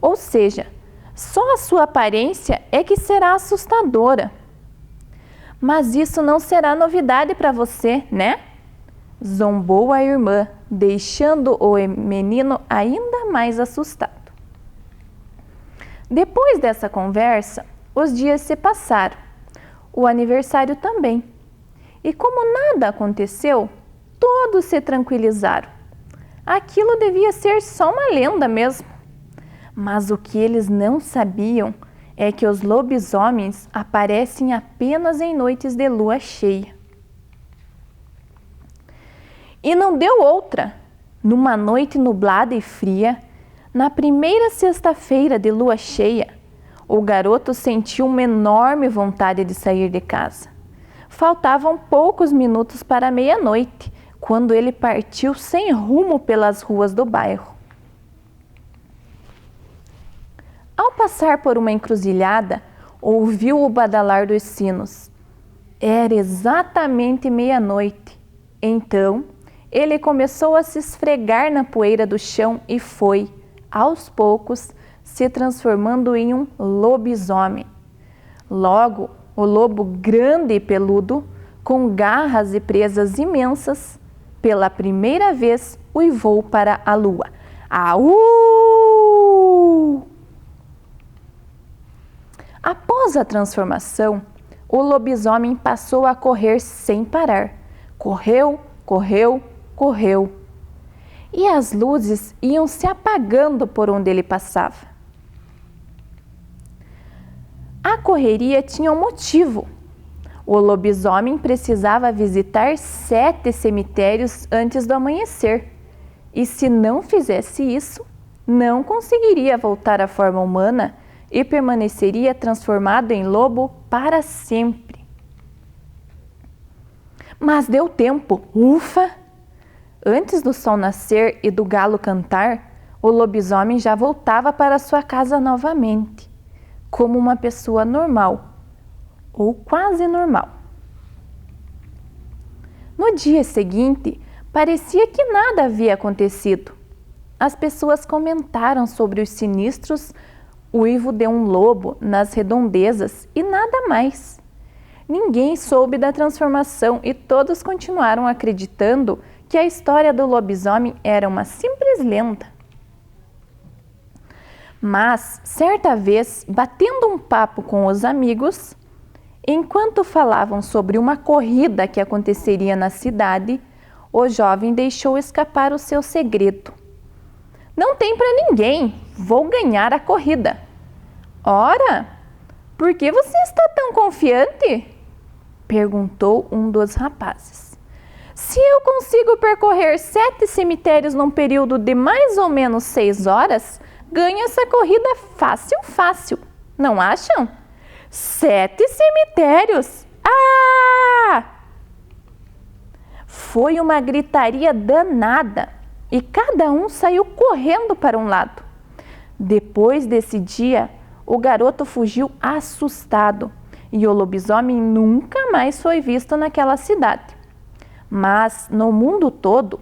Ou seja, só a sua aparência é que será assustadora. Mas isso não será novidade para você, né? Zombou a irmã, deixando o menino ainda mais assustado. Depois dessa conversa, os dias se passaram, o aniversário também. E como nada aconteceu, todos se tranquilizaram. Aquilo devia ser só uma lenda mesmo. Mas o que eles não sabiam é que os lobisomens aparecem apenas em noites de lua cheia. E não deu outra. Numa noite nublada e fria, na primeira sexta-feira de lua cheia, o garoto sentiu uma enorme vontade de sair de casa. Faltavam poucos minutos para meia-noite, quando ele partiu sem rumo pelas ruas do bairro. Ao passar por uma encruzilhada, ouviu o badalar dos sinos. Era exatamente meia-noite. Então, ele começou a se esfregar na poeira do chão e foi, aos poucos, se transformando em um lobisomem. Logo, o lobo grande e peludo, com garras e presas imensas, pela primeira vez uivou para a lua. Au! Após a transformação, o lobisomem passou a correr sem parar. Correu, correu, correu. E as luzes iam se apagando por onde ele passava. A correria tinha um motivo. O lobisomem precisava visitar 7 cemitérios antes do amanhecer. E se não fizesse isso, não conseguiria voltar à forma humana e permaneceria transformado em lobo para sempre. Mas deu tempo, ufa! Antes do sol nascer e do galo cantar, o lobisomem já voltava para sua casa novamente, como uma pessoa normal, ou quase normal. No dia seguinte, parecia que nada havia acontecido. As pessoas comentaram sobre os sinistros uivo de um lobo nas redondezas e nada mais. Ninguém soube da transformação e todos continuaram acreditando que a história do lobisomem era uma simples lenda. Mas, certa vez, batendo um papo com os amigos, enquanto falavam sobre uma corrida que aconteceria na cidade, o jovem deixou escapar o seu segredo. Não tem para ninguém, vou ganhar a corrida. Ora, por que você está tão confiante? Perguntou um dos rapazes. Se eu consigo percorrer 7 cemitérios num período de mais ou menos 6 horas, ganho essa corrida fácil, fácil. Não acham? 7 cemitérios! Ah! Foi uma gritaria danada e cada um saiu correndo para um lado. Depois desse dia, o garoto fugiu assustado e o lobisomem nunca mais foi visto naquela cidade. Mas no mundo todo,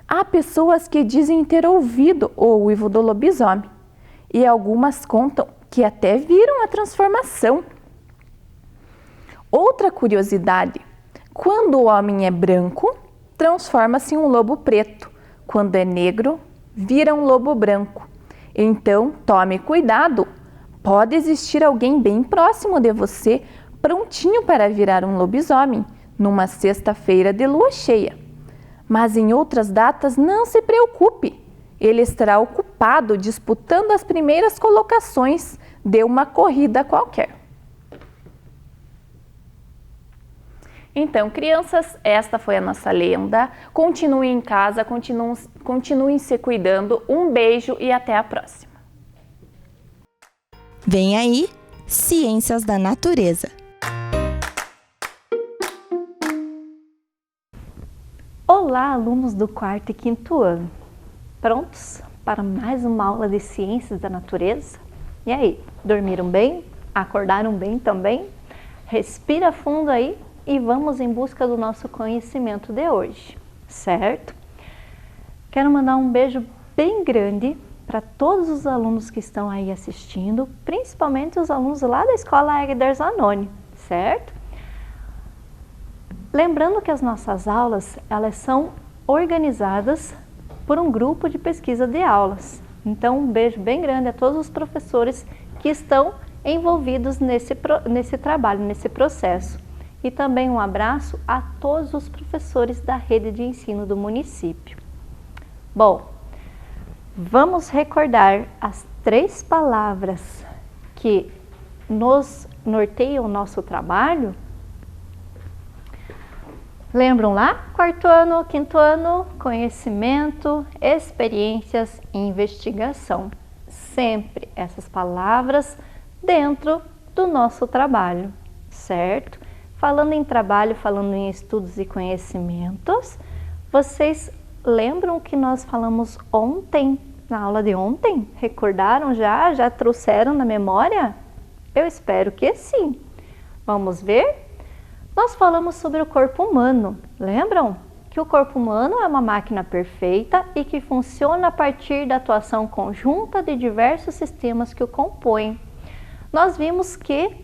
há pessoas que dizem ter ouvido o uivo do lobisomem e algumas contam que até viram a transformação. Outra curiosidade: quando o homem é branco, transforma-se em um lobo preto. Quando é negro, vira um lobo branco. Então, tome cuidado. Pode existir alguém bem próximo de você, prontinho para virar um lobisomem, numa sexta-feira de lua cheia. Mas em outras datas, não se preocupe. Ele estará ocupado disputando as primeiras colocações de uma corrida qualquer. Então, crianças, esta foi a nossa lenda. Continuem em casa, continuem se cuidando. Um beijo e até a próxima. Vem aí, Ciências da Natureza. Olá, alunos do 4º e 5º ano. Prontos para mais uma aula de Ciências da Natureza? E aí, dormiram bem? Acordaram bem também? Respira fundo aí e vamos em busca do nosso conhecimento de hoje, certo? Quero mandar um beijo bem grande para todos os alunos que estão aí assistindo, principalmente os alunos lá da Escola Egder Zanoni, certo? Lembrando que as nossas aulas, elas são organizadas por um grupo de pesquisa de aulas. Então, um beijo bem grande a todos os professores que estão envolvidos nesse trabalho, nesse processo. E também um abraço a todos os professores da rede de ensino do município. Bom, vamos recordar as 3 palavras que nos norteiam o nosso trabalho? Lembram lá? 4º ano, 5º ano, conhecimento, experiências e investigação. Sempre essas palavras dentro do nosso trabalho, certo? Falando em trabalho, falando em estudos e conhecimentos, vocês lembram que nós falamos ontem, na aula de ontem? Recordaram já? Já trouxeram na memória? Eu espero que sim. Vamos ver? Nós falamos sobre o corpo humano, lembram? Que o corpo humano é uma máquina perfeita e que funciona a partir da atuação conjunta de diversos sistemas que o compõem. Nós vimos que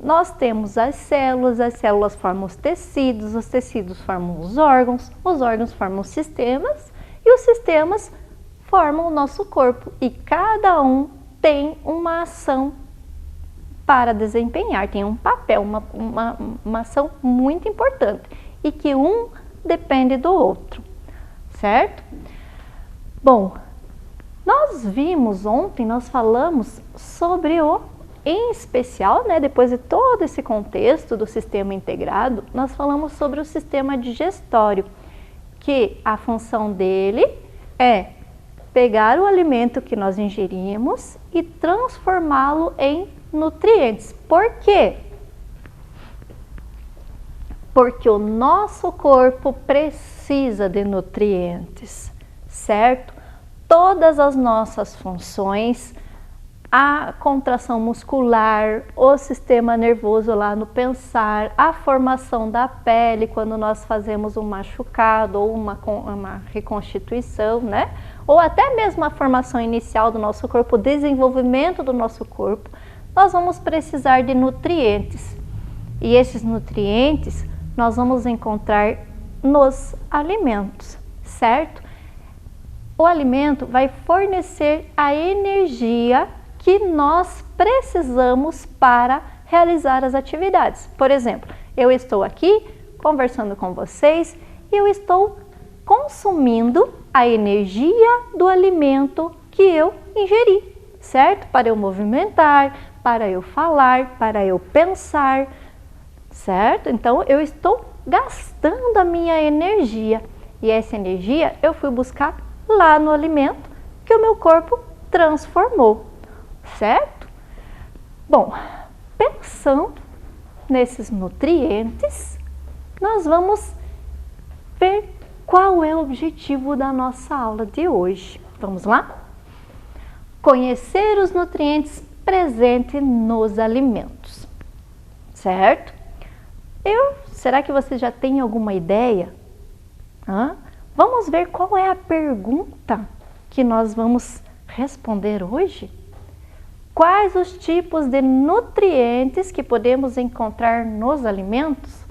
nós temos as células formam os tecidos formam os órgãos formam os sistemas e os sistemas formam o nosso corpo e cada um tem uma ação para desempenhar, tem um papel, uma ação muito importante e que um depende do outro, certo? Bom, nós vimos ontem, nós falamos sobre em especial, né, depois de todo esse contexto do sistema integrado, nós falamos sobre o sistema digestório, que a função dele é pegar o alimento que nós ingerimos e transformá-lo em nutrientes. Por quê? Porque o nosso corpo precisa de nutrientes, certo? Todas as nossas funções, a contração muscular, o sistema nervoso lá no pensar, a formação da pele quando nós fazemos um machucado ou uma reconstituição, né? Ou até mesmo a formação inicial do nosso corpo, o desenvolvimento do nosso corpo, nós vamos precisar de nutrientes. E esses nutrientes nós vamos encontrar nos alimentos, certo? O alimento vai fornecer a energia que nós precisamos para realizar as atividades. Por exemplo, eu estou aqui conversando com vocês e eu estou consumindo a energia do alimento que eu ingeri, certo? Para eu movimentar, para eu falar, para eu pensar, certo? Então, eu estou gastando a minha energia. E essa energia eu fui buscar lá no alimento que o meu corpo transformou, certo? Bom, pensando nesses nutrientes, nós vamos ver qual é o objetivo da nossa aula de hoje. Vamos lá? Conhecer os nutrientes presentes nos alimentos, certo? Será que você já tem alguma ideia? Vamos ver qual é a pergunta que nós vamos responder hoje? Quais os tipos de nutrientes que podemos encontrar nos alimentos?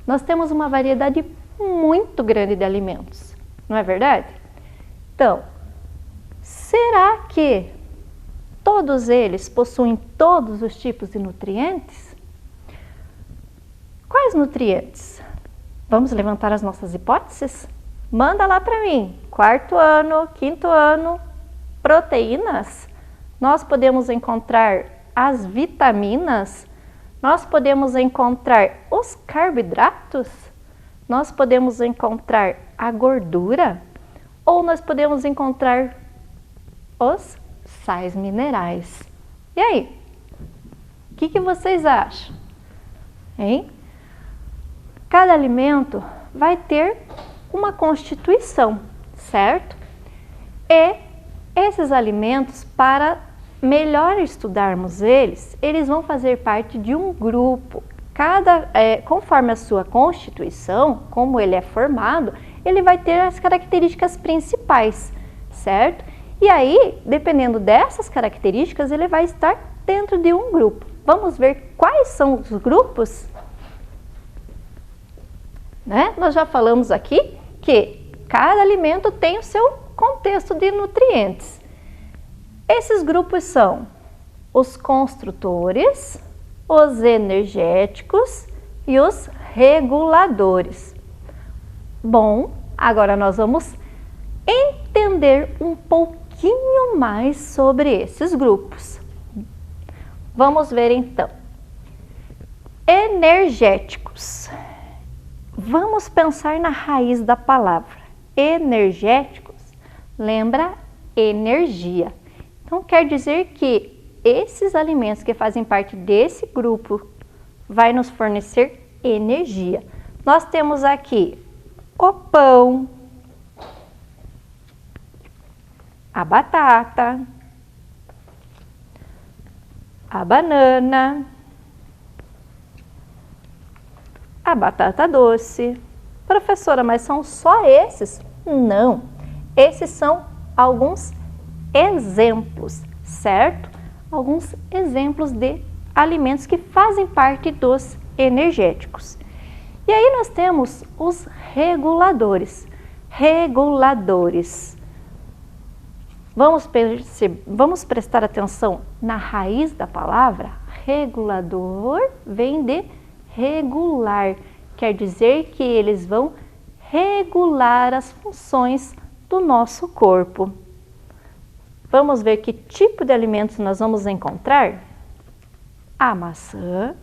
Nós temos uma variedade muito grande de alimentos, não é verdade? Então, será que todos eles possuem todos os tipos de nutrientes? Quais nutrientes? Vamos levantar as nossas hipóteses? Manda lá para mim. 4º ano, 5º ano, proteínas. Nós podemos encontrar as vitaminas. Nós podemos encontrar os carboidratos. Nós podemos encontrar a gordura. Ou nós podemos encontrar os sais minerais. E aí? O que vocês acham? Hein? Cada alimento vai ter uma constituição, certo? E esses alimentos, para melhor estudarmos eles vão fazer parte de um grupo. Conforme a sua constituição, como ele é formado, ele vai ter as características principais, certo? E aí, dependendo dessas características, ele vai estar dentro de um grupo. Vamos ver quais são os grupos? Nós já falamos aqui que cada alimento tem o seu contexto de nutrientes. Esses grupos são os construtores, os energéticos e os reguladores. Bom, agora nós vamos entender um pouquinho mais sobre esses grupos. Vamos ver então. Energéticos. Vamos pensar na raiz da palavra. Energéticos lembra energia. Então quer dizer que esses alimentos que fazem parte desse grupo vai nos fornecer energia. Nós temos aqui o pão, a batata, a banana, a batata doce. Professora, mas são só esses? Não, esses são alguns exemplos, certo? Alguns exemplos de alimentos que fazem parte dos energéticos. E aí nós temos os reguladores. Reguladores. Vamos prestar atenção na raiz da palavra? Regulador vem de regular, quer dizer que eles vão regular as funções do nosso corpo. Vamos ver que tipo de alimentos nós vamos encontrar? A maçã,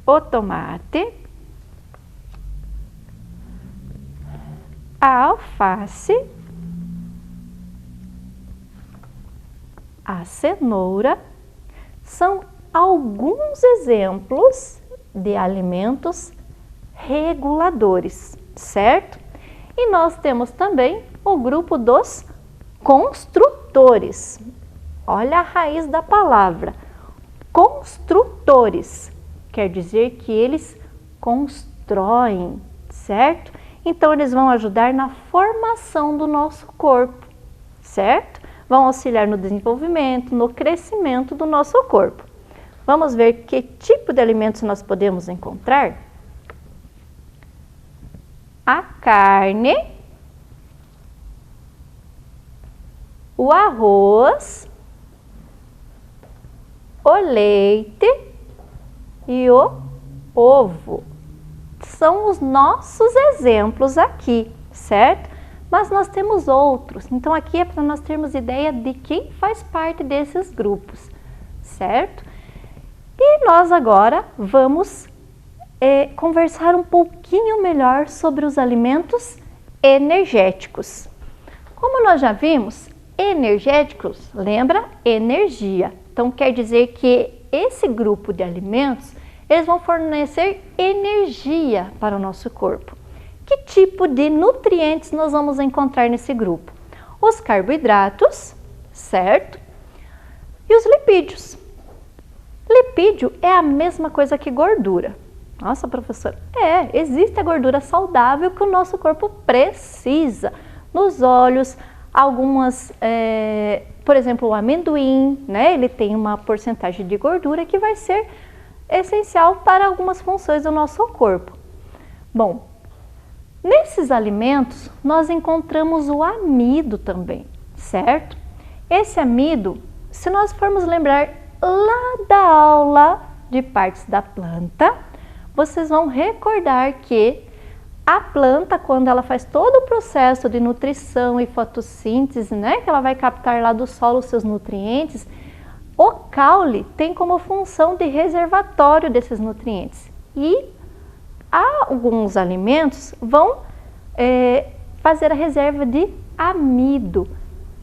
o tomate, a alface, a cenoura. São alguns exemplos de alimentos reguladores, certo? E nós temos também o grupo dos construtores. Olha a raiz da palavra. Construtores quer dizer que eles constroem, certo? Então eles vão ajudar na formação do nosso corpo, certo? Vão auxiliar no desenvolvimento, no crescimento do nosso corpo. Vamos ver que tipo de alimentos nós podemos encontrar? A carne, o arroz, o leite e o ovo. São os nossos exemplos aqui, certo? Mas nós temos outros. Então aqui é para nós termos ideia de quem faz parte desses grupos, certo? E nós agora vamos conversar um pouquinho melhor sobre os alimentos energéticos. Como nós já vimos, energéticos, lembra? Energia. Então quer dizer que esse grupo de alimentos, eles vão fornecer energia para o nosso corpo. Que tipo de nutrientes nós vamos encontrar nesse grupo? Os carboidratos, certo? E os lipídios. Lipídio é a mesma coisa que gordura. Nossa, professora, existe a gordura saudável que o nosso corpo precisa. Nos óleos, algumas, por exemplo, o amendoim, né? Ele tem uma porcentagem de gordura que vai ser essencial para algumas funções do nosso corpo. Bom, nesses alimentos nós encontramos o amido também, certo? Esse amido, se nós formos lembrar lá da aula de partes da planta, vocês vão recordar que a planta, quando ela faz todo o processo de nutrição e fotossíntese, né, que ela vai captar lá do solo os seus nutrientes, o caule tem como função de reservatório desses nutrientes. E alguns alimentos vão fazer a reserva de amido.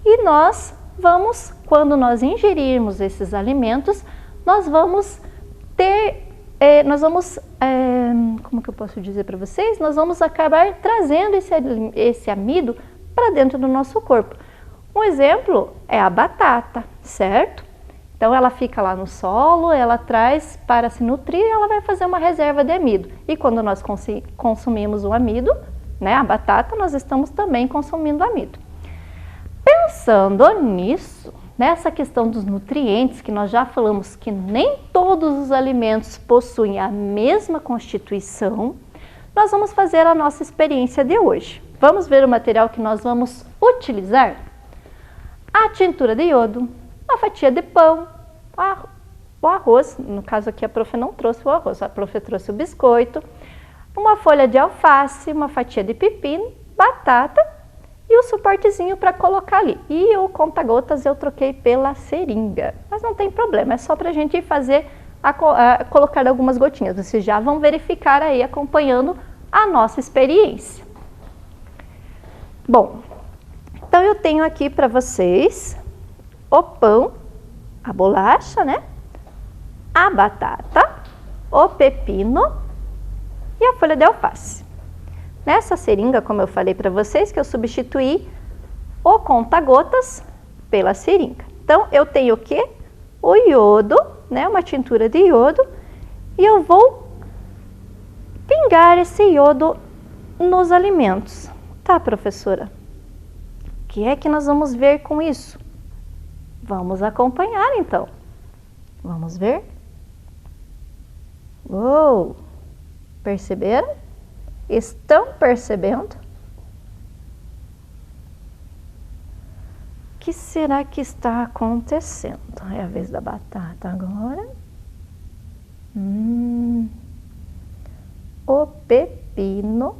E nós vamos, quando nós ingerirmos esses alimentos, nós vamos ter como que eu posso dizer para vocês? Nós vamos acabar trazendo esse amido para dentro do nosso corpo. Um exemplo é a batata, certo? Então ela fica lá no solo, ela traz para se nutrir e ela vai fazer uma reserva de amido. E quando nós consumimos o amido, né, a batata, nós estamos também consumindo amido. Pensando nisso, nessa questão dos nutrientes, que nós já falamos que nem todos os alimentos possuem a mesma constituição, nós vamos fazer a nossa experiência de hoje. Vamos ver o material que nós vamos utilizar? A tintura de iodo, a fatia de pão, o arroz, no caso aqui a prof não trouxe o arroz, a prof trouxe o biscoito, uma folha de alface, uma fatia de pepino, batata, e o suportezinho para colocar ali. E o conta-gotas eu troquei pela seringa. Mas não tem problema, é só para a gente fazer, colocar algumas gotinhas. Vocês já vão verificar aí acompanhando a nossa experiência. Bom, então eu tenho aqui para vocês o pão, a bolacha, né? A batata, o pepino e a folha de alface. Nessa seringa, como eu falei para vocês, que eu substituí o conta-gotas pela seringa. Então, eu tenho o quê? O iodo, né? Uma tintura de iodo. E eu vou pingar esse iodo nos alimentos. Tá, professora? O que é que nós vamos ver com isso? Vamos acompanhar, então. Vamos ver? Uou! Perceberam? Estão percebendo? O que será que está acontecendo? É a vez da batata agora. O pepino.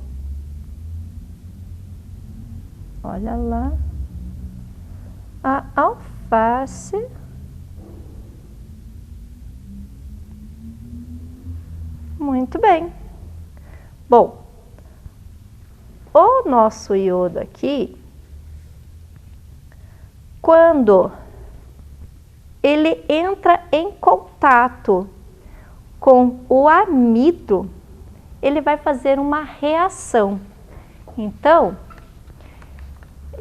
Olha lá. A alface. Muito bem. Bom, o nosso iodo aqui, quando ele entra em contato com o amido, ele vai fazer uma reação. Então,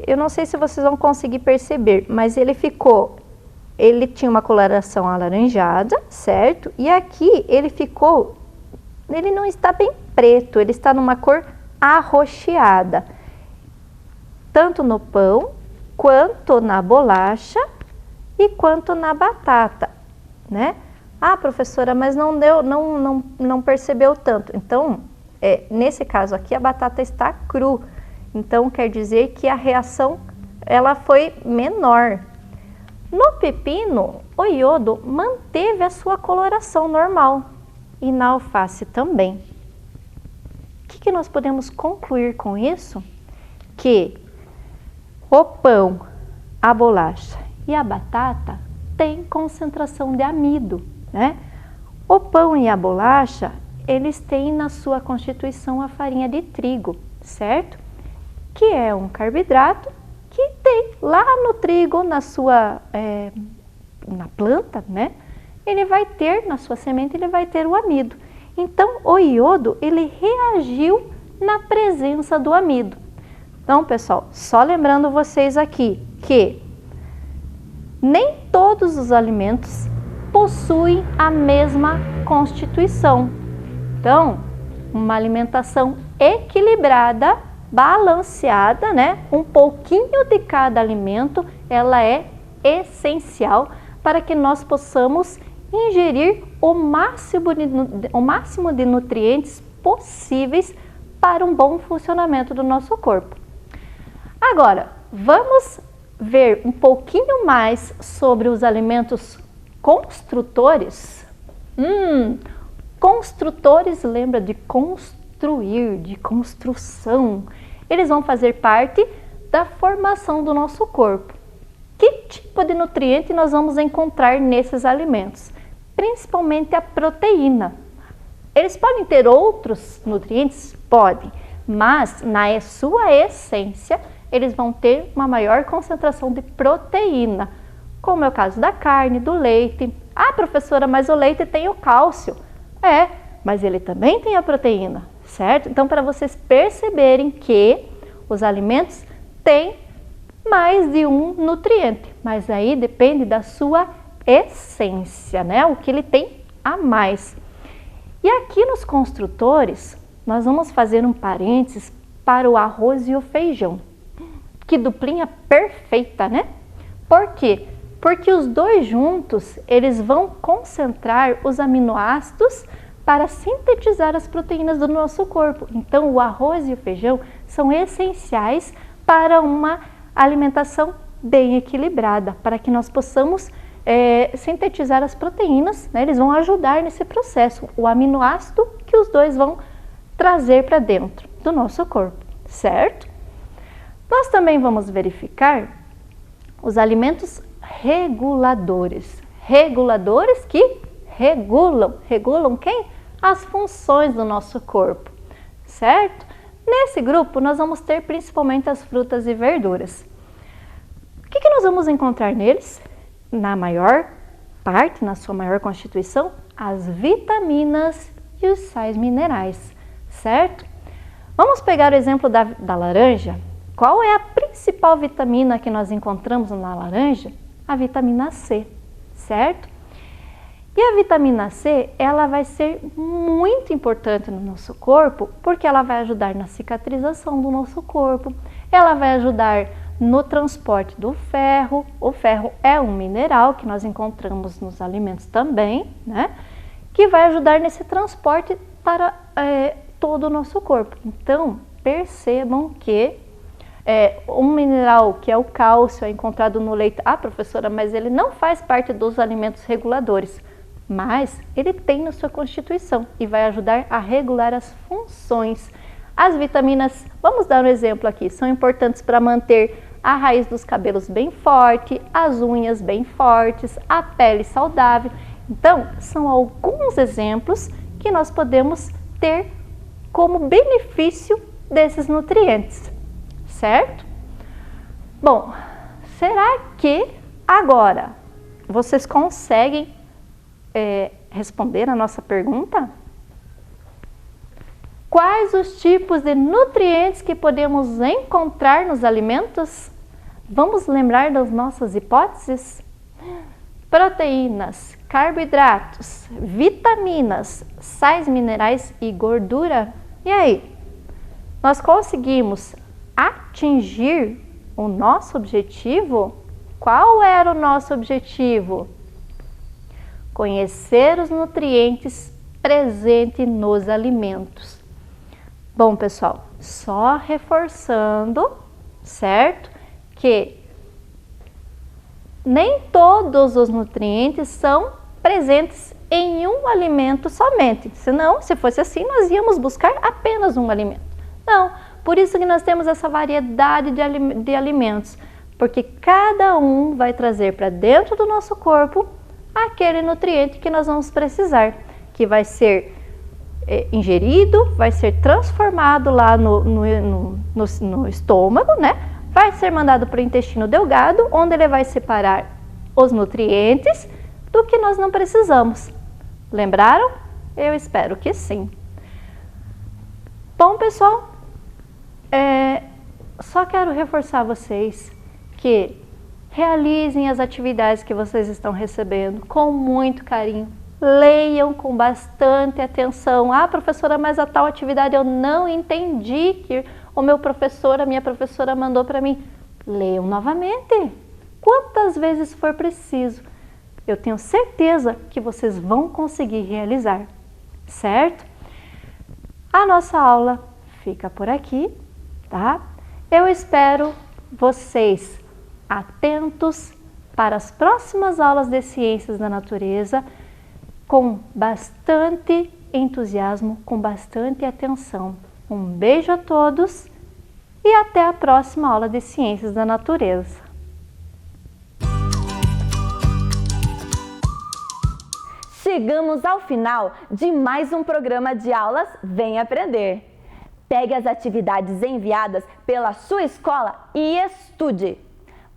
eu não sei se vocês vão conseguir perceber, mas ele tinha uma coloração alaranjada, certo? E aqui ele não está bem preto, ele está numa cor arroxeada, tanto no pão, quanto na bolacha e quanto na batata, né? Ah, professora, mas não percebeu tanto. Então, nesse caso aqui, a batata está cru. Então, quer dizer que a reação ela foi menor. No pepino, o iodo manteve a sua coloração normal e na alface também. O que nós podemos concluir com isso? Que o pão, a bolacha e a batata têm concentração de amido, né? O pão e a bolacha, eles têm na sua constituição a farinha de trigo, certo? Que é um carboidrato que tem lá no trigo, na planta, né? Ele vai ter, na sua semente, ele vai ter o amido. Então, o iodo, ele reagiu na presença do amido. Então, pessoal, só lembrando vocês aqui que nem todos os alimentos possuem a mesma constituição. Então, uma alimentação equilibrada, balanceada, né? Um pouquinho de cada alimento, ela é essencial para que nós possamos ingerir o máximo de nutrientes possíveis para um bom funcionamento do nosso corpo. Agora, vamos ver um pouquinho mais sobre os alimentos construtores. Construtores, lembra de construir, de construção. Eles vão fazer parte da formação do nosso corpo. Que tipo de nutriente nós vamos encontrar nesses alimentos? Principalmente a proteína. Eles podem ter outros nutrientes? Podem, mas na sua essência, eles vão ter uma maior concentração de proteína, como é o caso da carne, do leite. Ah, professora, mas o leite tem o cálcio. É, mas ele também tem a proteína, certo? Então, para vocês perceberem que os alimentos têm mais de um nutriente, mas aí depende da sua essência, né? O que ele tem a mais. E aqui nos construtores, nós vamos fazer um parênteses para o arroz e o feijão. Que duplinha perfeita, né? Por quê? Porque os dois juntos, eles vão concentrar os aminoácidos para sintetizar as proteínas do nosso corpo. Então, o arroz e o feijão são essenciais para uma alimentação bem equilibrada, para que nós possamos sintetizar as proteínas, né? Eles vão ajudar nesse processo, o aminoácido que os dois vão trazer para dentro do nosso corpo, certo? Nós também vamos verificar os alimentos reguladores. Reguladores que regulam quem? As funções do nosso corpo, certo? Nesse grupo, nós vamos ter principalmente as frutas e verduras. O que nós vamos encontrar neles? Na maior parte, na sua maior constituição, as vitaminas e os sais minerais, certo? Vamos pegar o exemplo da laranja. Qual é a principal vitamina que nós encontramos na laranja? A vitamina C, certo? E a vitamina C, ela vai ser muito importante no nosso corpo, porque ela vai ajudar na cicatrização do nosso corpo, ela vai ajudar no transporte do ferro. O ferro é um mineral que nós encontramos nos alimentos também, né? Que vai ajudar nesse transporte para todo o nosso corpo. Então, percebam que um mineral que é o cálcio é encontrado no leite. Ah, professora, mas ele não faz parte dos alimentos reguladores. Mas ele tem na sua constituição e vai ajudar a regular as funções. As vitaminas, vamos dar um exemplo aqui, são importantes para manter a raiz dos cabelos bem forte, as unhas bem fortes, a pele saudável. Então, são alguns exemplos que nós podemos ter como benefício desses nutrientes, certo? Bom, será que agora vocês conseguem responder a nossa pergunta? Quais os tipos de nutrientes que podemos encontrar nos alimentos? Vamos lembrar das nossas hipóteses? Proteínas, carboidratos, vitaminas, sais minerais e gordura. E aí? Nós conseguimos atingir o nosso objetivo? Qual era o nosso objetivo? Conhecer os nutrientes presentes nos alimentos. Bom, pessoal, só reforçando, certo? Que nem todos os nutrientes são presentes em um alimento somente. Senão, se fosse assim, nós íamos buscar apenas um alimento. Não, por isso que nós temos essa variedade de alimentos, porque cada um vai trazer para dentro do nosso corpo aquele nutriente que nós vamos precisar. que vai ser ingerido, vai ser transformado lá no estômago, né? Vai ser mandado para o intestino delgado, onde ele vai separar os nutrientes do que nós não precisamos. Lembraram? Eu espero que sim. Bom, pessoal, só quero reforçar vocês que realizem as atividades que vocês estão recebendo com muito carinho. Leiam com bastante atenção. Ah, professora, mas a tal atividade eu não entendi que o meu professor, a minha professora mandou para mim. Leiam novamente, quantas vezes for preciso. Eu tenho certeza que vocês vão conseguir realizar, certo? A nossa aula fica por aqui, tá? Eu espero vocês atentos para as próximas aulas de Ciências da Natureza, com bastante entusiasmo, com bastante atenção. Um beijo a todos e até a próxima aula de Ciências da Natureza. Chegamos ao final de mais um programa de aulas Vem Aprender. Pegue as atividades enviadas pela sua escola e estude.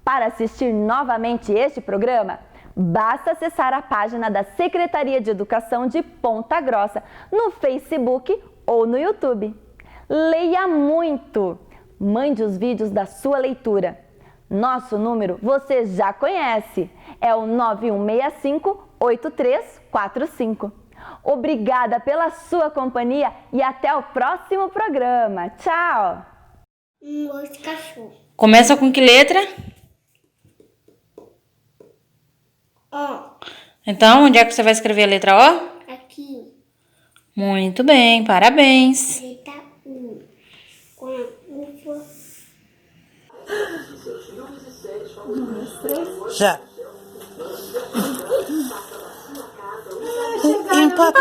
Para assistir novamente este programa, basta acessar a página da Secretaria de Educação de Ponta Grossa no Facebook ou no YouTube. Leia muito! Mande os vídeos da sua leitura. Nosso número você já conhece, é o 9165-8345. Obrigada pela sua companhia e até o próximo programa. Tchau! Cachorro. Começa com que letra? Ó. Então, onde é que você vai escrever a letra O? Aqui. Muito bem, parabéns. Letra U. Com a uva. Já. Empate.